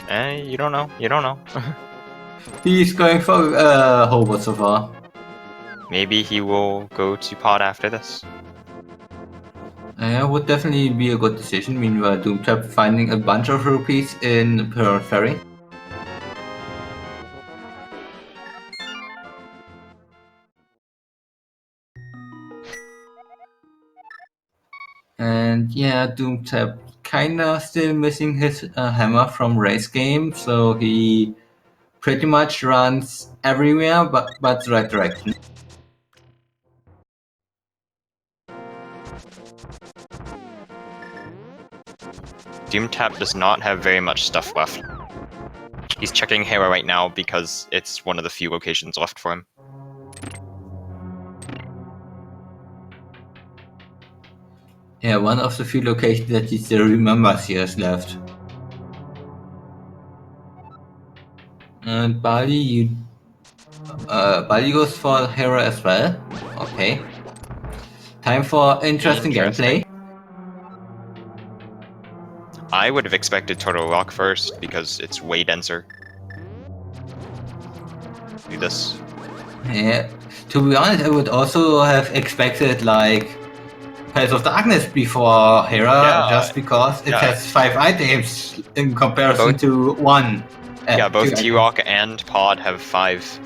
[SPEAKER 2] You don't know. You don't know.
[SPEAKER 1] He's going for Hobart so far.
[SPEAKER 2] Maybe he will go to Pod after this.
[SPEAKER 1] Would definitely be a good decision. Meanwhile, Doomtap finding a bunch of rupees in Perron Ferry. And yeah, Doomtap kinda still missing his hammer from race game, so he pretty much runs everywhere but the right direction.
[SPEAKER 2] Doomtap does not have very much stuff left. He's checking Hera right now because it's one of the few locations left for him.
[SPEAKER 1] Yeah, one of the few locations that he still remembers he has left. And Bali goes for Hera as well. Okay. Time for interesting gameplay.
[SPEAKER 2] I would have expected Turtle Rock first because it's way denser. Do this.
[SPEAKER 1] Yeah. To be honest, I would also have expected like Palace of Darkness before Hera, just because it has 5 items in comparison to 1.
[SPEAKER 2] Both T-Rock and Pod have 5.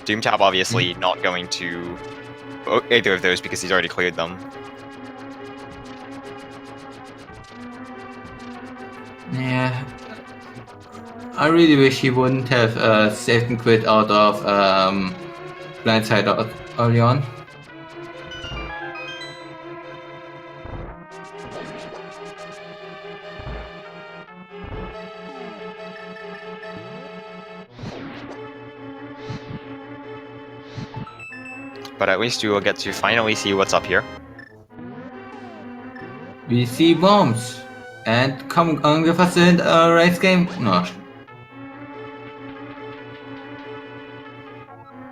[SPEAKER 2] Doomtap obviously not going to either of those because he's already cleared them.
[SPEAKER 1] Yeah. I really wish he wouldn't have saved and quit out of Blindside early on.
[SPEAKER 2] But at least we will get to finally see what's up here.
[SPEAKER 1] We see bombs. And come on with us in a race game? No.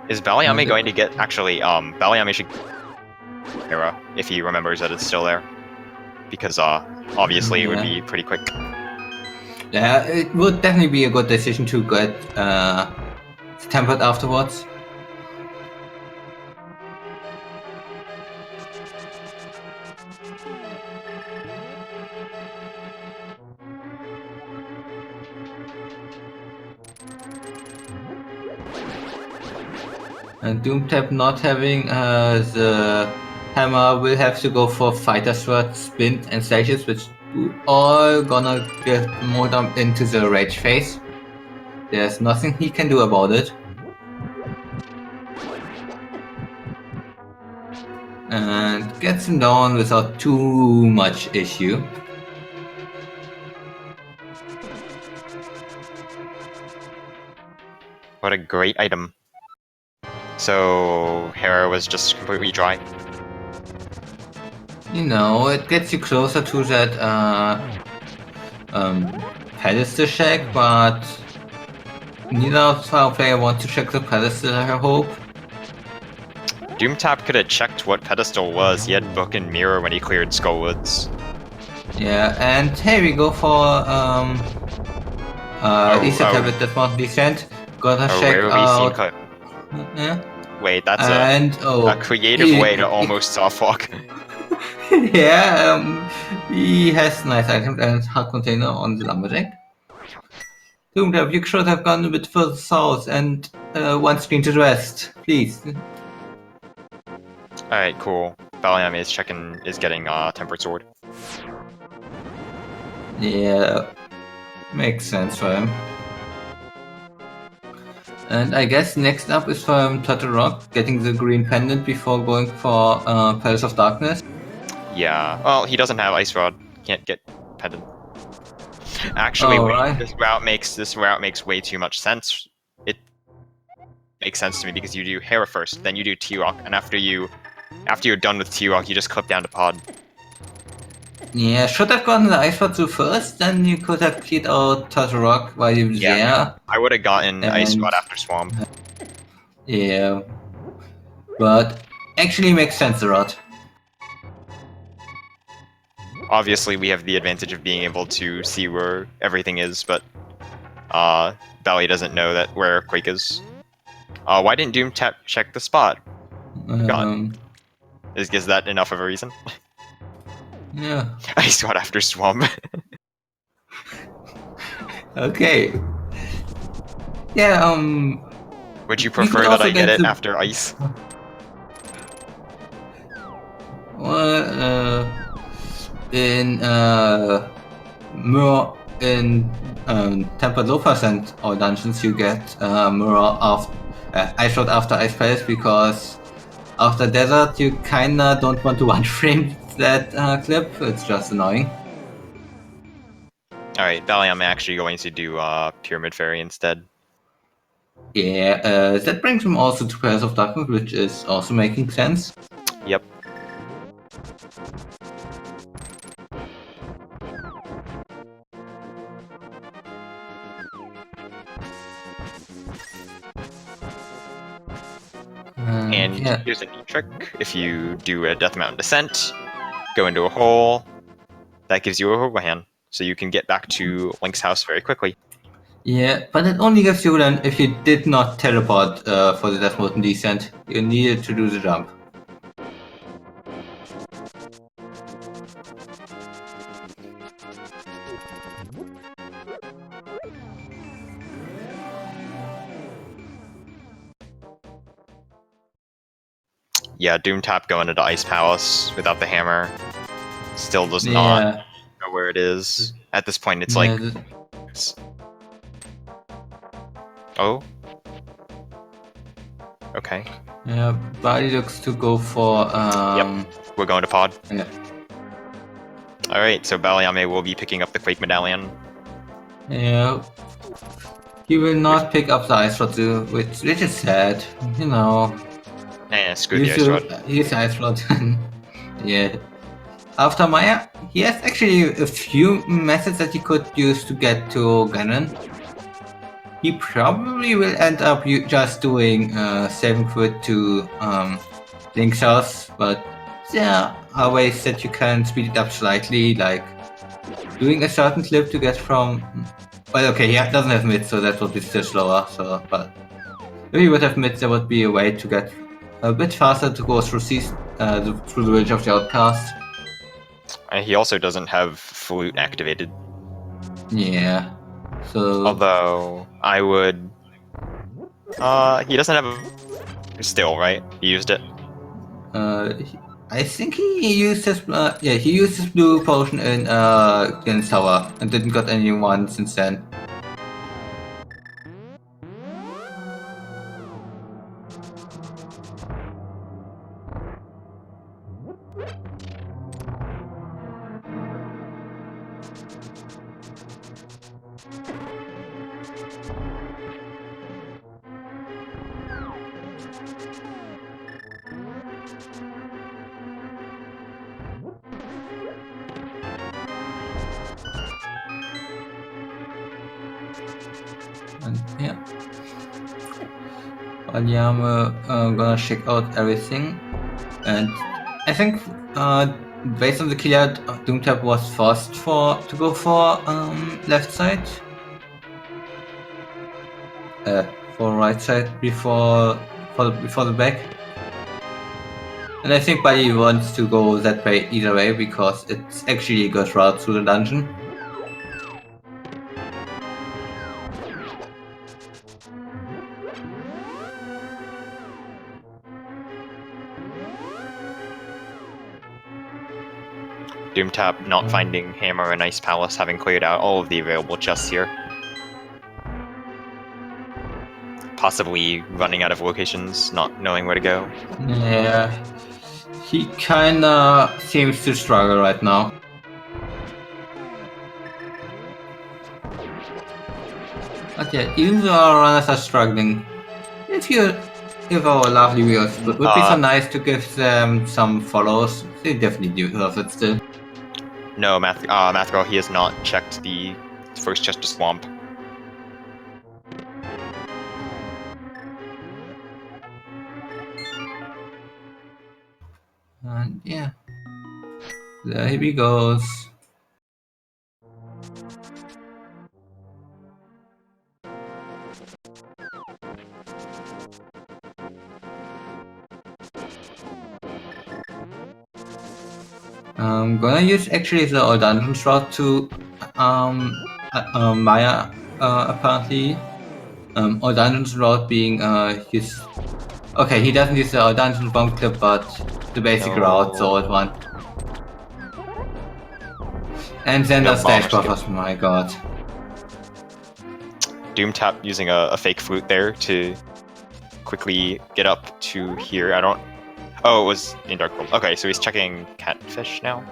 [SPEAKER 2] Is baliame going to get... Actually, baliame should... Hera, if he remembers that it's still there. Because, obviously it would be pretty quick.
[SPEAKER 1] Yeah, it would definitely be a good decision to get tempered afterwards. And Doomtap not having the hammer will have to go for Fighter Sword, Spin, and Slashes, which all gonna get more dumped into the rage phase. There's nothing he can do about it. And gets him down without too much issue.
[SPEAKER 2] What a great item. So, Hera was just completely dry.
[SPEAKER 1] You know, it gets you closer to that pedestal check, but neither of our player want to check the pedestal, I hope.
[SPEAKER 2] Doomtap could have checked what pedestal was. He had Book and Mirror when he cleared Skullwoods.
[SPEAKER 1] Yeah, and hey, we go for Easter Tablet that won't be sent. Gotta check
[SPEAKER 2] rarely seen
[SPEAKER 1] out.
[SPEAKER 2] cut.
[SPEAKER 1] Yeah.
[SPEAKER 2] Wait, that's
[SPEAKER 1] And
[SPEAKER 2] a creative way to almost soft walk.
[SPEAKER 1] Yeah, he has nice items and hard container on the lumberjack. Doomtap, you should have gone a bit further south and one screen to the west, please.
[SPEAKER 2] Alright, cool. baliame is getting tempered sword.
[SPEAKER 1] Yeah, makes sense for him. And I guess next up is for Turtle Rock, getting the green pendant before going for Palace of Darkness.
[SPEAKER 2] Yeah. Well, he doesn't have ice rod. Can't get pendant. Actually,
[SPEAKER 1] right.
[SPEAKER 2] this route makes way too much sense. It makes sense to me because you do Hera first, then you do T-Rock, and after you're done with T-Rock, you just clip down to Pod.
[SPEAKER 1] Yeah, should have gotten the ice rod through first, then you could have cleared out Turtle Rock while you were there.
[SPEAKER 2] I would have gotten ice rod after Swamp.
[SPEAKER 1] Yeah, but actually makes sense a lot.
[SPEAKER 2] Obviously, we have the advantage of being able to see where everything is, but Bally doesn't know that where Quake is. Why didn't Doomtap check the spot? Is that enough of a reason?
[SPEAKER 1] Yeah.
[SPEAKER 2] Ice rod after Swamp.
[SPEAKER 1] Okay. Yeah,
[SPEAKER 2] Would you prefer that I get it after ice?
[SPEAKER 1] Well, in Mirror in Tempered Low Percent or dungeons, you get Mirror after Ice Rod after Ice Palace, because after Desert you kinda don't want to one frame that clip. It's just annoying.
[SPEAKER 2] Alright, Bally, I'm actually going to do Pyramid Fairy instead.
[SPEAKER 1] Yeah, that brings him also to Palace of Darkness, which is also making sense.
[SPEAKER 2] Yep. And here's a neat trick. If you do a Death Mountain Descent, go into a hole, that gives you a overhand, so you can get back to Link's house very quickly.
[SPEAKER 1] Yeah, but it only gives you then if you did not teleport for the Death Mountain Descent. You needed to do the jump.
[SPEAKER 2] Yeah, Doomtap going into Ice Palace without the hammer still does not know where it is. At this point, it's like... Oh? Okay.
[SPEAKER 1] Yeah, Bali looks to go for...
[SPEAKER 2] Yep, we're going to Pod.
[SPEAKER 1] Yeah.
[SPEAKER 2] Alright, so baliame will be picking up the Quake Medallion.
[SPEAKER 1] Yeah. He will not pick up the Ice Rod too, which is sad, you know.
[SPEAKER 2] Screw the Ice Rod.
[SPEAKER 1] He's Ice Rod. Yeah. After Maya, he has actually a few methods that he could use to get to Ganon. He probably will end up just doing 7 quid to Link's house, but there are ways that you can speed it up slightly, like doing a certain clip to get from... Well, okay, he doesn't have mid, so that would be still slower, so, but if he would have mid, there would be a way to get a bit faster to go through the village of the Outcast.
[SPEAKER 2] He also doesn't have Flute activated.
[SPEAKER 1] Yeah. So...
[SPEAKER 2] Although, I would... he doesn't have a... Still, right? He used it?
[SPEAKER 1] I think he used his... he used his blue potion in Ganon's Tower and didn't got anyone since then. And yeah, baliame gonna check out everything, and I think based on the killer, Doomtap was forced to go for left side. for right side before the back. And I think Buddy wants to go that way either way because it's actually a good route through the dungeon.
[SPEAKER 2] Doomtap not finding Hammer and Ice Palace, having cleared out all of the available chests here. Possibly running out of locations, not knowing where to go.
[SPEAKER 1] Yeah, he kinda seems to struggle right now. But yeah, even though our runners are struggling, if our lovely viewers would be so nice to give them some follows, they definitely deserve it still.
[SPEAKER 2] No, Mathgirl, he has not checked the first chest to Swamp.
[SPEAKER 1] And yeah, there he goes. I'm gonna use actually the old dungeons route to Maya apparently. Old dungeons route being his. Okay, he doesn't use the old dungeon bomb clip, but the basic route, the old one. And then the stash buffers, my god.
[SPEAKER 2] Doomtap using a fake flute there to quickly get up to here. I don't. Oh, it was in Dark World. Okay, so he's checking Catfish now.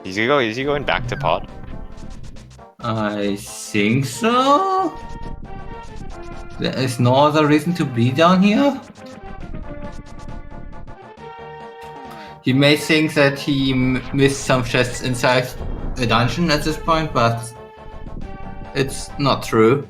[SPEAKER 2] Is he going back to Pod?
[SPEAKER 1] I think so. There is no other reason to be down here. He may think that he missed some chests inside a dungeon at this point, but it's not true.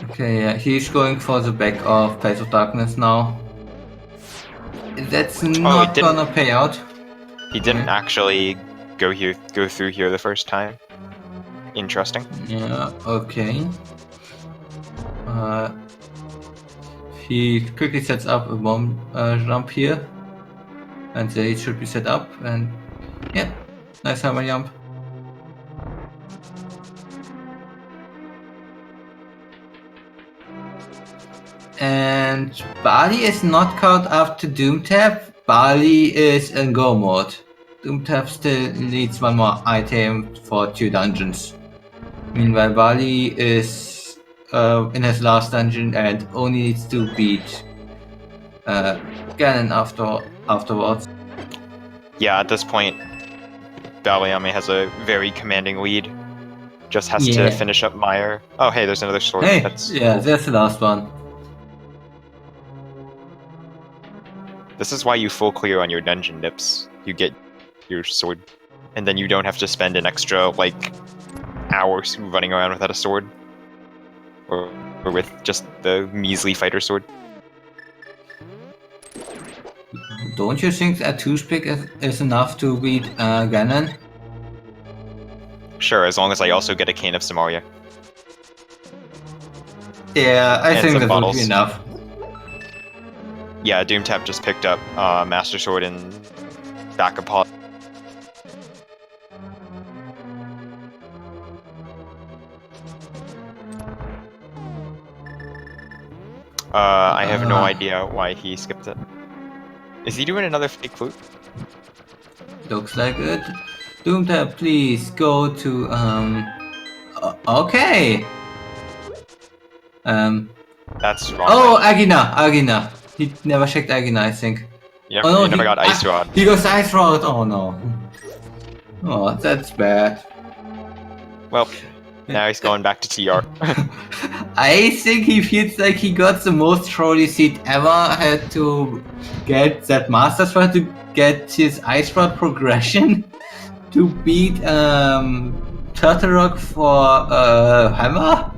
[SPEAKER 1] Okay, yeah, he's going for the back of Place of Darkness now. That's not gonna pay out.
[SPEAKER 2] He didn't actually go through here the first time. Interesting.
[SPEAKER 1] Yeah, okay. He quickly sets up a bomb jump here. And there it should be set up, and yeah, nice hammer jump. And Bali is not caught up to Doomtap. Bali is in go mode. Doomtap still needs one more item for 2 dungeons. Meanwhile, Bali is in his last dungeon and only needs to beat Ganon afterwards.
[SPEAKER 2] Yeah, at this point, baliame has a very commanding lead. Just has to finish up Meyer. Oh, hey, there's another sword.
[SPEAKER 1] Hey,
[SPEAKER 2] that's
[SPEAKER 1] the last one.
[SPEAKER 2] This is why you full clear on your dungeon nips. You get your sword, and then you don't have to spend an extra, like, hours running around without a sword. Or with just the measly fighter sword.
[SPEAKER 1] Don't you think a toothpick is enough to beat Ganon?
[SPEAKER 2] Sure, as long as I also get a cane of Samaria.
[SPEAKER 1] Yeah, I think that would be enough.
[SPEAKER 2] Yeah, Doomtap just picked up Master Sword and back of Pod. I have no idea why he skipped it. Is he doing another fake flute?
[SPEAKER 1] Looks like it. Doomtap, please go to okay.
[SPEAKER 2] That's wrong.
[SPEAKER 1] Oh, Agina. He never checked Agina, I think.
[SPEAKER 2] Yep,
[SPEAKER 1] oh, no,
[SPEAKER 2] he never got Ice Rod.
[SPEAKER 1] He goes Ice Rod. Oh no. Oh, that's bad.
[SPEAKER 2] Well, Now he's going back to TR.
[SPEAKER 1] I think he feels like he got the most trolley seed ever. Had to get that Master Sword to get his Ice Rod progression to beat Turtle Rock for Hammer.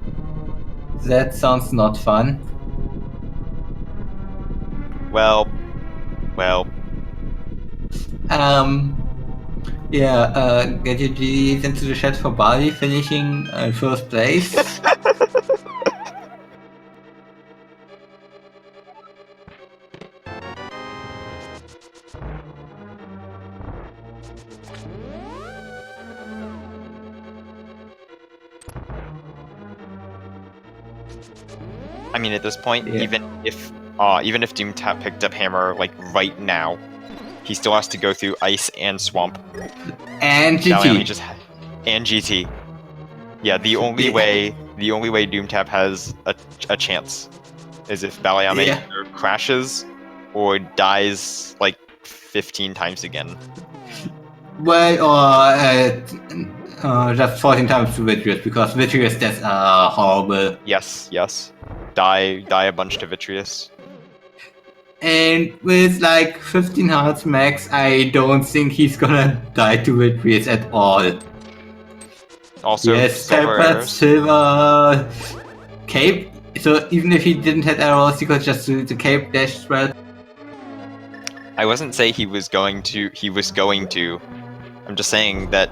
[SPEAKER 1] That sounds not fun.
[SPEAKER 2] Well.
[SPEAKER 1] Yeah, get your GDs into the chat for Bali finishing first place.
[SPEAKER 2] I mean, at this point,
[SPEAKER 1] Yeah.
[SPEAKER 2] even if Doomtap picked up Hammer like right now, he still has to go through Ice and Swamp.
[SPEAKER 1] And GT.
[SPEAKER 2] And GT. Yeah, the only way Doomtap has a chance is if baliame either crashes or dies like 15 times again.
[SPEAKER 1] Well, or just 14 times to Vitreous, because Vitreous deaths are horrible.
[SPEAKER 2] Yes. Die a bunch to Vitreous.
[SPEAKER 1] And with like 15 hearts max, I don't think he's gonna die to Vitreous at all.
[SPEAKER 2] Also,
[SPEAKER 1] yes, Silver Cape. So even if he didn't have arrows, he could just do the Cape dash spread.
[SPEAKER 2] I wasn't saying he was going to. I'm just saying that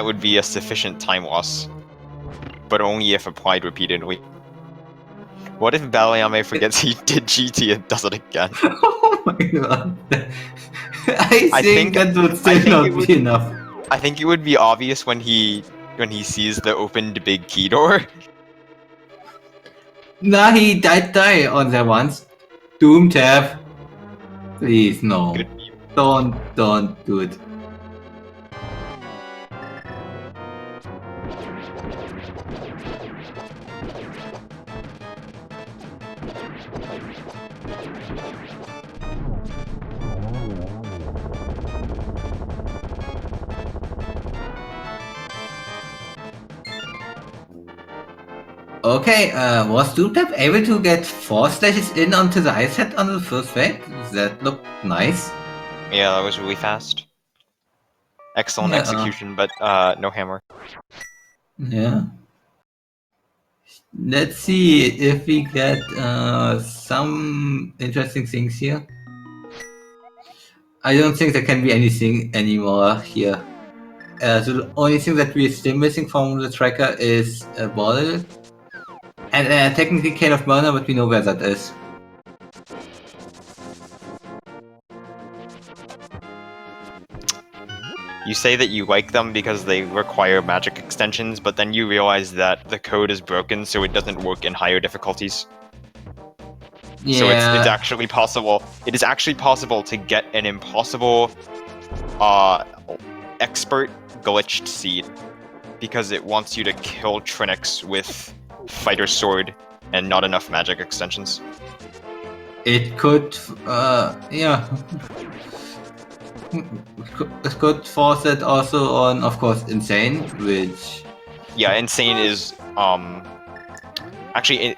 [SPEAKER 2] would be a sufficient time loss, but only if applied repeatedly. What if baliame forgets he did GT and does it again?
[SPEAKER 1] Oh my god. I think that would still not be enough.
[SPEAKER 2] I think it would be obvious when he sees the opened big key door.
[SPEAKER 1] Nah, he died on there once. Doomtap. Please, no. Don't do it. Okay, was Doomtap able to get 4 slashes in onto the ice head on the first wave? That looked nice.
[SPEAKER 2] Yeah, that was really fast. Excellent execution, but no hammer.
[SPEAKER 1] Yeah. Let's see if we get some interesting things here. I don't think there can be anything anymore here. So the only thing that we're still missing from the tracker is a bottle. And technically Cane of Burner, but we know where that is.
[SPEAKER 2] You say that you like them because they require magic extensions, but then you realize that the code is broken, so it doesn't work in higher difficulties.
[SPEAKER 1] Yeah.
[SPEAKER 2] So it's actually possible. It is actually possible to get an impossible expert glitched seed because it wants you to kill Trinix with Fighter Sword and not enough magic extensions.
[SPEAKER 1] It could, yeah. It could force it also on, of course, Insane, which...
[SPEAKER 2] Yeah, Insane is, actually,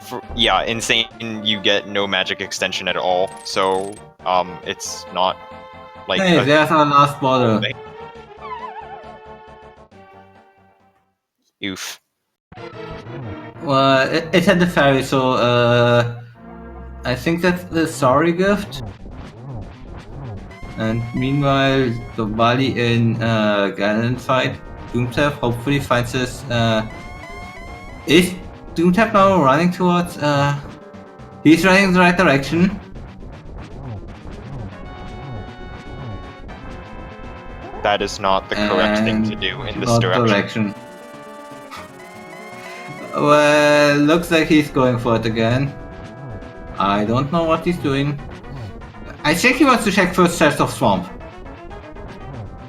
[SPEAKER 2] Insane, you get no magic extension at all, so, it's not, like...
[SPEAKER 1] Hey, there's our last bottle.
[SPEAKER 2] Oof.
[SPEAKER 1] Well, it had the fairy, so, I think that's the sorry gift. And meanwhile, the Bali in Ganon fight, Doomtap hopefully finds this. Is Doomtap now running towards? He's running in the right direction.
[SPEAKER 2] That is not the correct thing to do in this direction.
[SPEAKER 1] Well, looks like he's going for it again. I don't know what he's doing. I think he wants to check first chest of Swamp.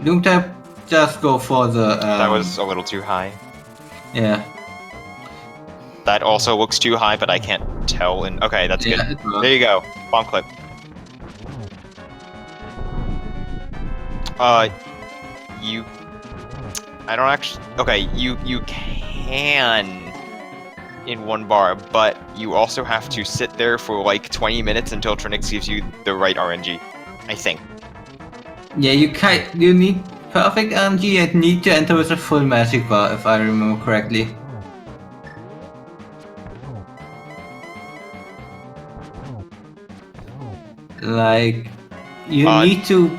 [SPEAKER 1] Doomtap, just go for the...
[SPEAKER 2] that was a little too high.
[SPEAKER 1] Yeah.
[SPEAKER 2] That also looks too high, but I can't tell. And okay, that's good. There you go. Bomb clip. I don't actually. Okay, you can in one bar, but you also have to sit there for like 20 minutes until Trinix gives you the right RNG. I think.
[SPEAKER 1] Yeah, you need perfect RNG and need to enter with a full magic bar, if I remember correctly. Like, you need to.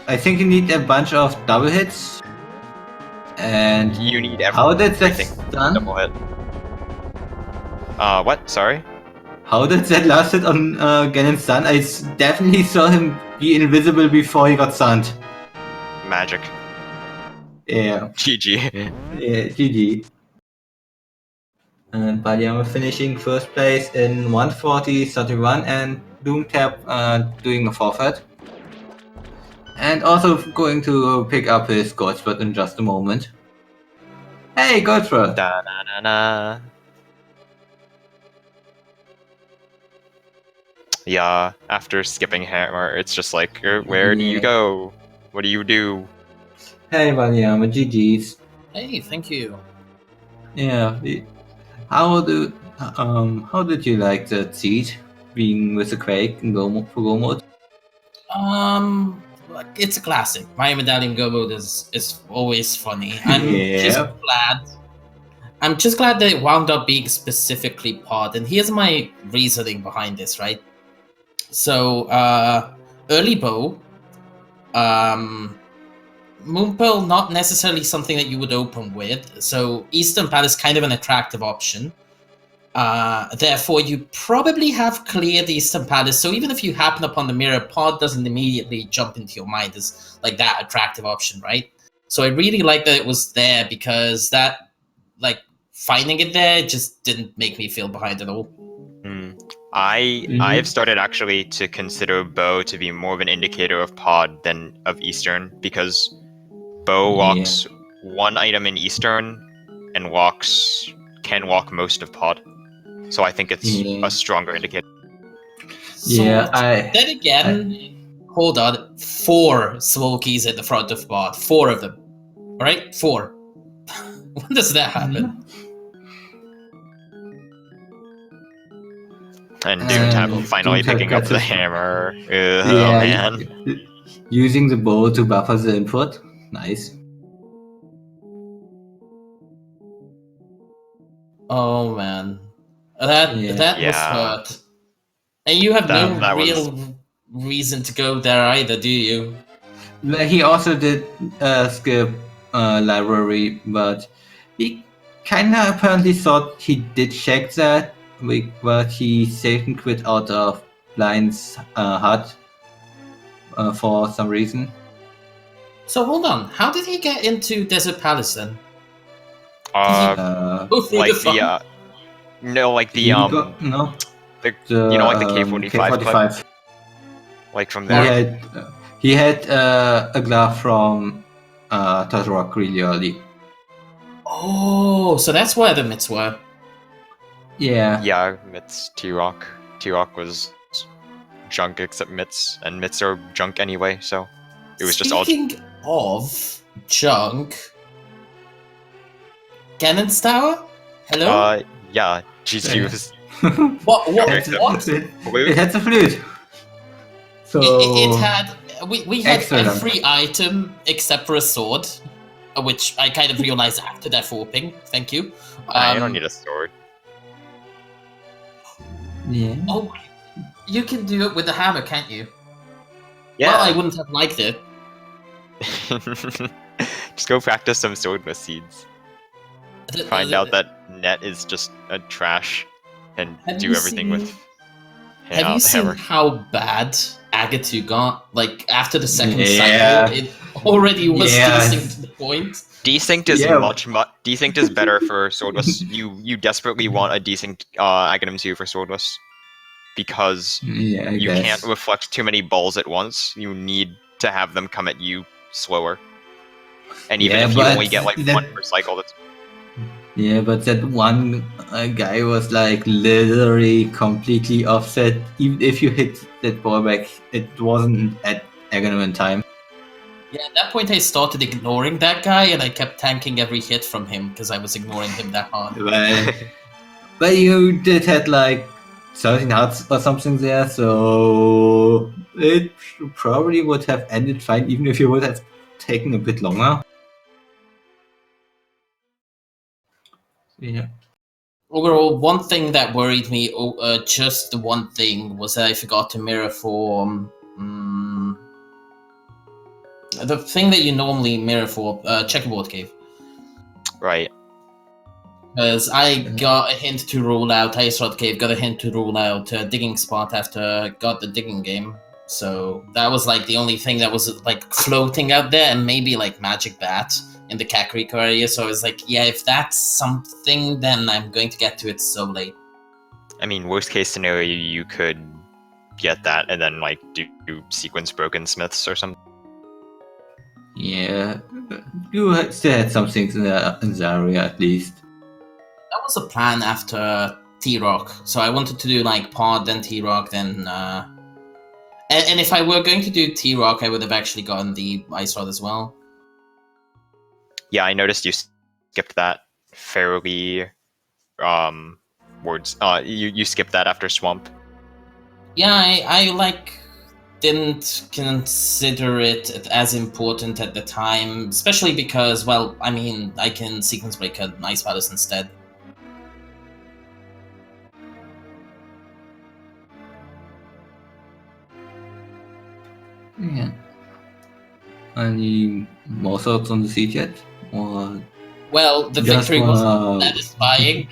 [SPEAKER 1] I think you need a bunch of double hits. And
[SPEAKER 2] You need
[SPEAKER 1] how did that
[SPEAKER 2] everything
[SPEAKER 1] done?
[SPEAKER 2] double hit. What? Sorry?
[SPEAKER 1] How did that last hit on Ganon's stun? I definitely saw him be invisible before he got stunned.
[SPEAKER 2] Magic.
[SPEAKER 1] Yeah.
[SPEAKER 2] GG.
[SPEAKER 1] Yeah, GG. And baliame finishing first place in 140.31 and Doomtap doing a forfeit. And also going to pick up his gold spot in just a moment. Hey, gold spot!
[SPEAKER 2] Da-na-na-na. Yeah, after skipping Hammer, it's just like, where do you go? What do you do?
[SPEAKER 1] Hey, baliame, GG's.
[SPEAKER 3] Hey, thank you.
[SPEAKER 1] Yeah. How did you like that seat being with the Quake in Go mode?
[SPEAKER 3] It's a classic. My medallion go mode is always funny. I'm just glad that it wound up being specifically pod. And here's my reasoning behind this, right? So, early bow, Moonpearl, not necessarily something that you would open with. So Eastern Pad is kind of an attractive option. Therefore, you probably have cleared the Eastern Palace, so even if you happen upon the mirror, pod doesn't immediately jump into your mind as like that attractive option, right? So I really like that it was there because that, like, finding it there just didn't make me feel behind at all.
[SPEAKER 2] I've started actually to consider bow to be more of an indicator of pod than of Eastern, because bow walks one item in Eastern and can walk most of pod. So I think it's a stronger indicator.
[SPEAKER 3] Then again, hold on, 4 Smokies at the front of pod, 4 of them. Alright, 4. When does that happen?
[SPEAKER 2] And Doomtap finally picking up the hammer. Man.
[SPEAKER 1] Using the bow to buffer the input. Nice.
[SPEAKER 3] Oh man. That was hurt. And you have no real reason to go there either, do you?
[SPEAKER 1] He also did skip library, but he kinda apparently thought he did check that, but he saved and quit out of Blind's hut for some reason.
[SPEAKER 3] So hold on, how did he get into Desert Palace then?
[SPEAKER 2] Like the K-45 clip? Like from there?
[SPEAKER 1] He had a glove from Tazrock really early.
[SPEAKER 3] Oh, so that's where the mitts were.
[SPEAKER 1] Yeah.
[SPEAKER 2] Yeah, mitts, T-Rock. T-Rock was junk except mitts, and mitts are junk anyway, so it was just all...
[SPEAKER 3] Speaking of junk... Ganon's Tower? Hello?
[SPEAKER 2] Yeah, GG's.
[SPEAKER 3] What?
[SPEAKER 1] It had the flute. So
[SPEAKER 3] it had... We had every item except for a sword, which I kind of realized after that warping. Thank you.
[SPEAKER 2] I don't need a sword.
[SPEAKER 1] Yeah.
[SPEAKER 3] Oh, you can do it with the hammer, can't you?
[SPEAKER 2] Yeah.
[SPEAKER 3] Well, I wouldn't have liked it.
[SPEAKER 2] Just go practice some swordless seeds. Find out that net is just a trash, and do everything with
[SPEAKER 3] Have you seen how bad Agatu got? Like, after the second cycle, it already was desynced to the point.
[SPEAKER 2] Desynced is desynced is better for swordless. You desperately want a desynced Aghanim 2 for swordless, because you can't reflect too many balls at once. You need to have them come at you slower. And even if you only get like 1 per cycle, that's...
[SPEAKER 1] Yeah, but that one guy was like literally completely offset. Even if you hit that ball back, it wasn't at Aghanim in time.
[SPEAKER 3] Yeah, at that point I started ignoring that guy, and I kept tanking every hit from him because I was ignoring him that hard.
[SPEAKER 1] But you did had like 13 hearts or something there, so it probably would have ended fine even if you would have taken a bit longer. Yeah.
[SPEAKER 3] Overall, one thing that worried me, just the one thing, was that I forgot to mirror form. The thing that you normally mirror for, checkerboard cave.
[SPEAKER 2] Right.
[SPEAKER 3] Because I got a hint to rule out Ice Rod Cave, got a hint to rule out Digging Spot after I got the digging game. So that was like the only thing that was like floating out there, and maybe like Magic Bat in the Kakariko area. So I was like, yeah, if that's something, then I'm going to get to it so late.
[SPEAKER 2] I mean, worst case scenario, you could get that and then like do sequence broken smiths or something.
[SPEAKER 1] Yeah, you still had some things in the area at least.
[SPEAKER 3] That was a plan after T-Rock. So I wanted to do like Pod, then T-Rock, then... And if I were going to do T-Rock, I would have actually gotten the Ice Rod as well.
[SPEAKER 2] Yeah, I noticed you skipped that fairly... you skipped that after Swamp.
[SPEAKER 3] Yeah, I like... didn't consider it as important at the time, especially because, well, I mean, I can sequence break an Ice Palace instead.
[SPEAKER 1] Yeah. Any more thoughts on the seed yet? Or
[SPEAKER 3] Well, the
[SPEAKER 1] just
[SPEAKER 3] victory wasn't
[SPEAKER 1] wanna-
[SPEAKER 3] satisfying.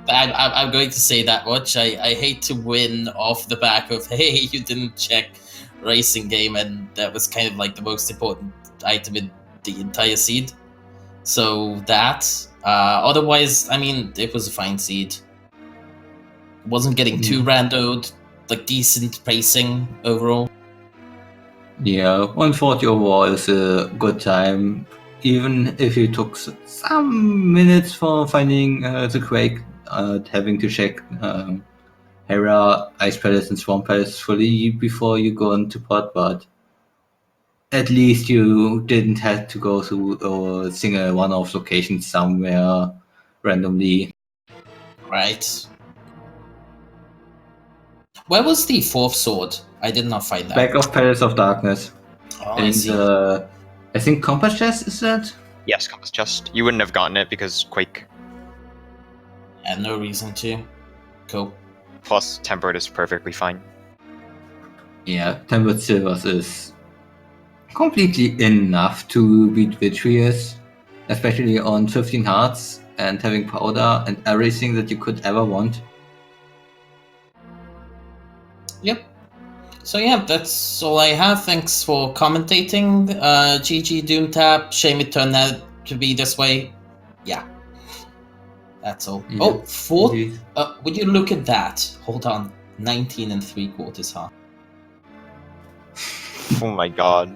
[SPEAKER 3] I'm going to say that much. I hate to win off the back of, hey, you didn't check racing game, and that was kind of like the most important item in the entire seed. So that. Otherwise, I mean, it was a fine seed. Wasn't getting too randoed, like decent pacing overall.
[SPEAKER 1] Yeah, 140 overall is a good time. Even if you took some minutes for finding the Quake, having to check Hera, Ice Palace, and Swamp Palace fully before you go into pod, but at least you didn't have to go to a single one-off location somewhere randomly.
[SPEAKER 3] Right. Where was the fourth sword? I did not find that.
[SPEAKER 1] Back of Palace of Darkness.
[SPEAKER 3] Oh, I
[SPEAKER 1] In
[SPEAKER 3] see.
[SPEAKER 1] the, I think Compass Chest is that?
[SPEAKER 2] Yes, Compass Chest. You wouldn't have gotten it because Quake.
[SPEAKER 3] Had no reason to. Cool.
[SPEAKER 2] Plus, Tempered is perfectly fine.
[SPEAKER 1] Yeah, Tempered Silvers is completely enough to beat Vitreous, especially on 15 hearts and having powder and everything that you could ever want.
[SPEAKER 3] Yep. So yeah, that's all I have. Thanks for commentating. GG Doomtap. Shame it turned out to be this way. Yeah. That's all.
[SPEAKER 1] Yeah.
[SPEAKER 3] Oh, fourth.
[SPEAKER 1] Indeed.
[SPEAKER 3] Would you look at that? Hold on. 19 3/4 heart.
[SPEAKER 2] Oh my god.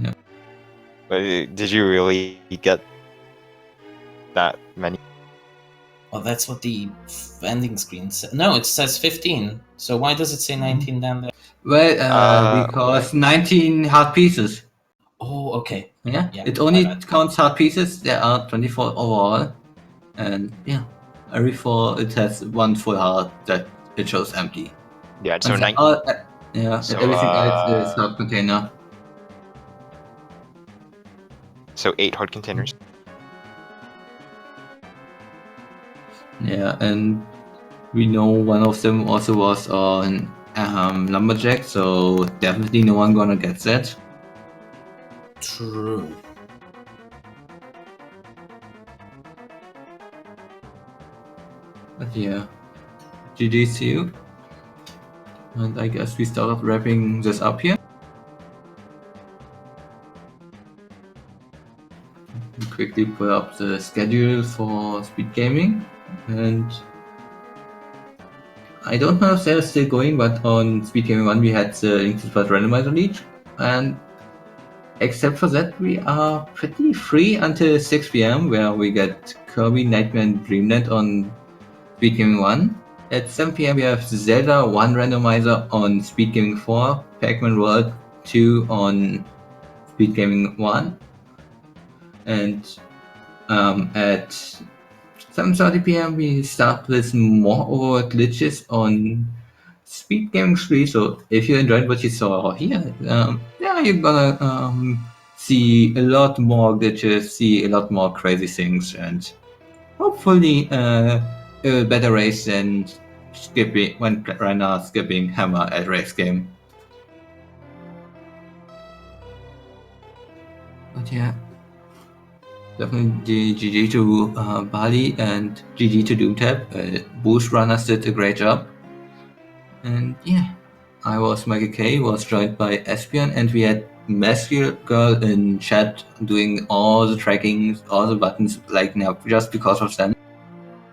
[SPEAKER 1] Yeah.
[SPEAKER 2] But did you really get that many?
[SPEAKER 3] Oh, that's what the ending screen says. No, it says 15. So why does it say 19 down there?
[SPEAKER 1] Well, because 19 hard pieces.
[SPEAKER 3] Oh, okay.
[SPEAKER 1] Yeah,
[SPEAKER 3] Yeah,
[SPEAKER 1] it only
[SPEAKER 3] my bad.
[SPEAKER 1] counts hard pieces. There are 24 overall. And yeah, every 4 it has one full heart that it shows empty.
[SPEAKER 2] Yeah, so
[SPEAKER 1] And
[SPEAKER 2] 9.
[SPEAKER 1] yeah,
[SPEAKER 2] So,
[SPEAKER 1] and everything else is hard container.
[SPEAKER 2] So 8 hard containers.
[SPEAKER 1] Yeah, and we know one of them also was on Lumberjack, so definitely no one gonna get that.
[SPEAKER 3] True.
[SPEAKER 1] But yeah, GG's to you. And I guess we start wrapping this up here. Quickly pull up the schedule for SpeedGaming, and I don't know if they're still going, but on SpeedGaming 1 we had the Link to Spot Randomizer lead, and except for that we are pretty free until 6 PM, where we get Kirby, Nightmare, and Dreamland on SpeedGaming 1. At 7 PM we have Zelda 1 Randomizer on SpeedGaming 4, Pac-Man World 2 on SpeedGaming 1. And at 7:30 p.m. we start with more Overworld glitches on SpeedGaming 3. So if you enjoyed what you saw here, yeah, you're gonna see a lot more glitches, see a lot more crazy things, and hopefully a better race than skipping when right now skipping hammer at race game. But yeah, definitely GG to Bali and GG to Doomtap. Boost runners did a great job. And yeah, I was Michael K, was joined by Espion, and we had Masculine Girl in chat doing all the trackings, all the buttons, like now just because of them.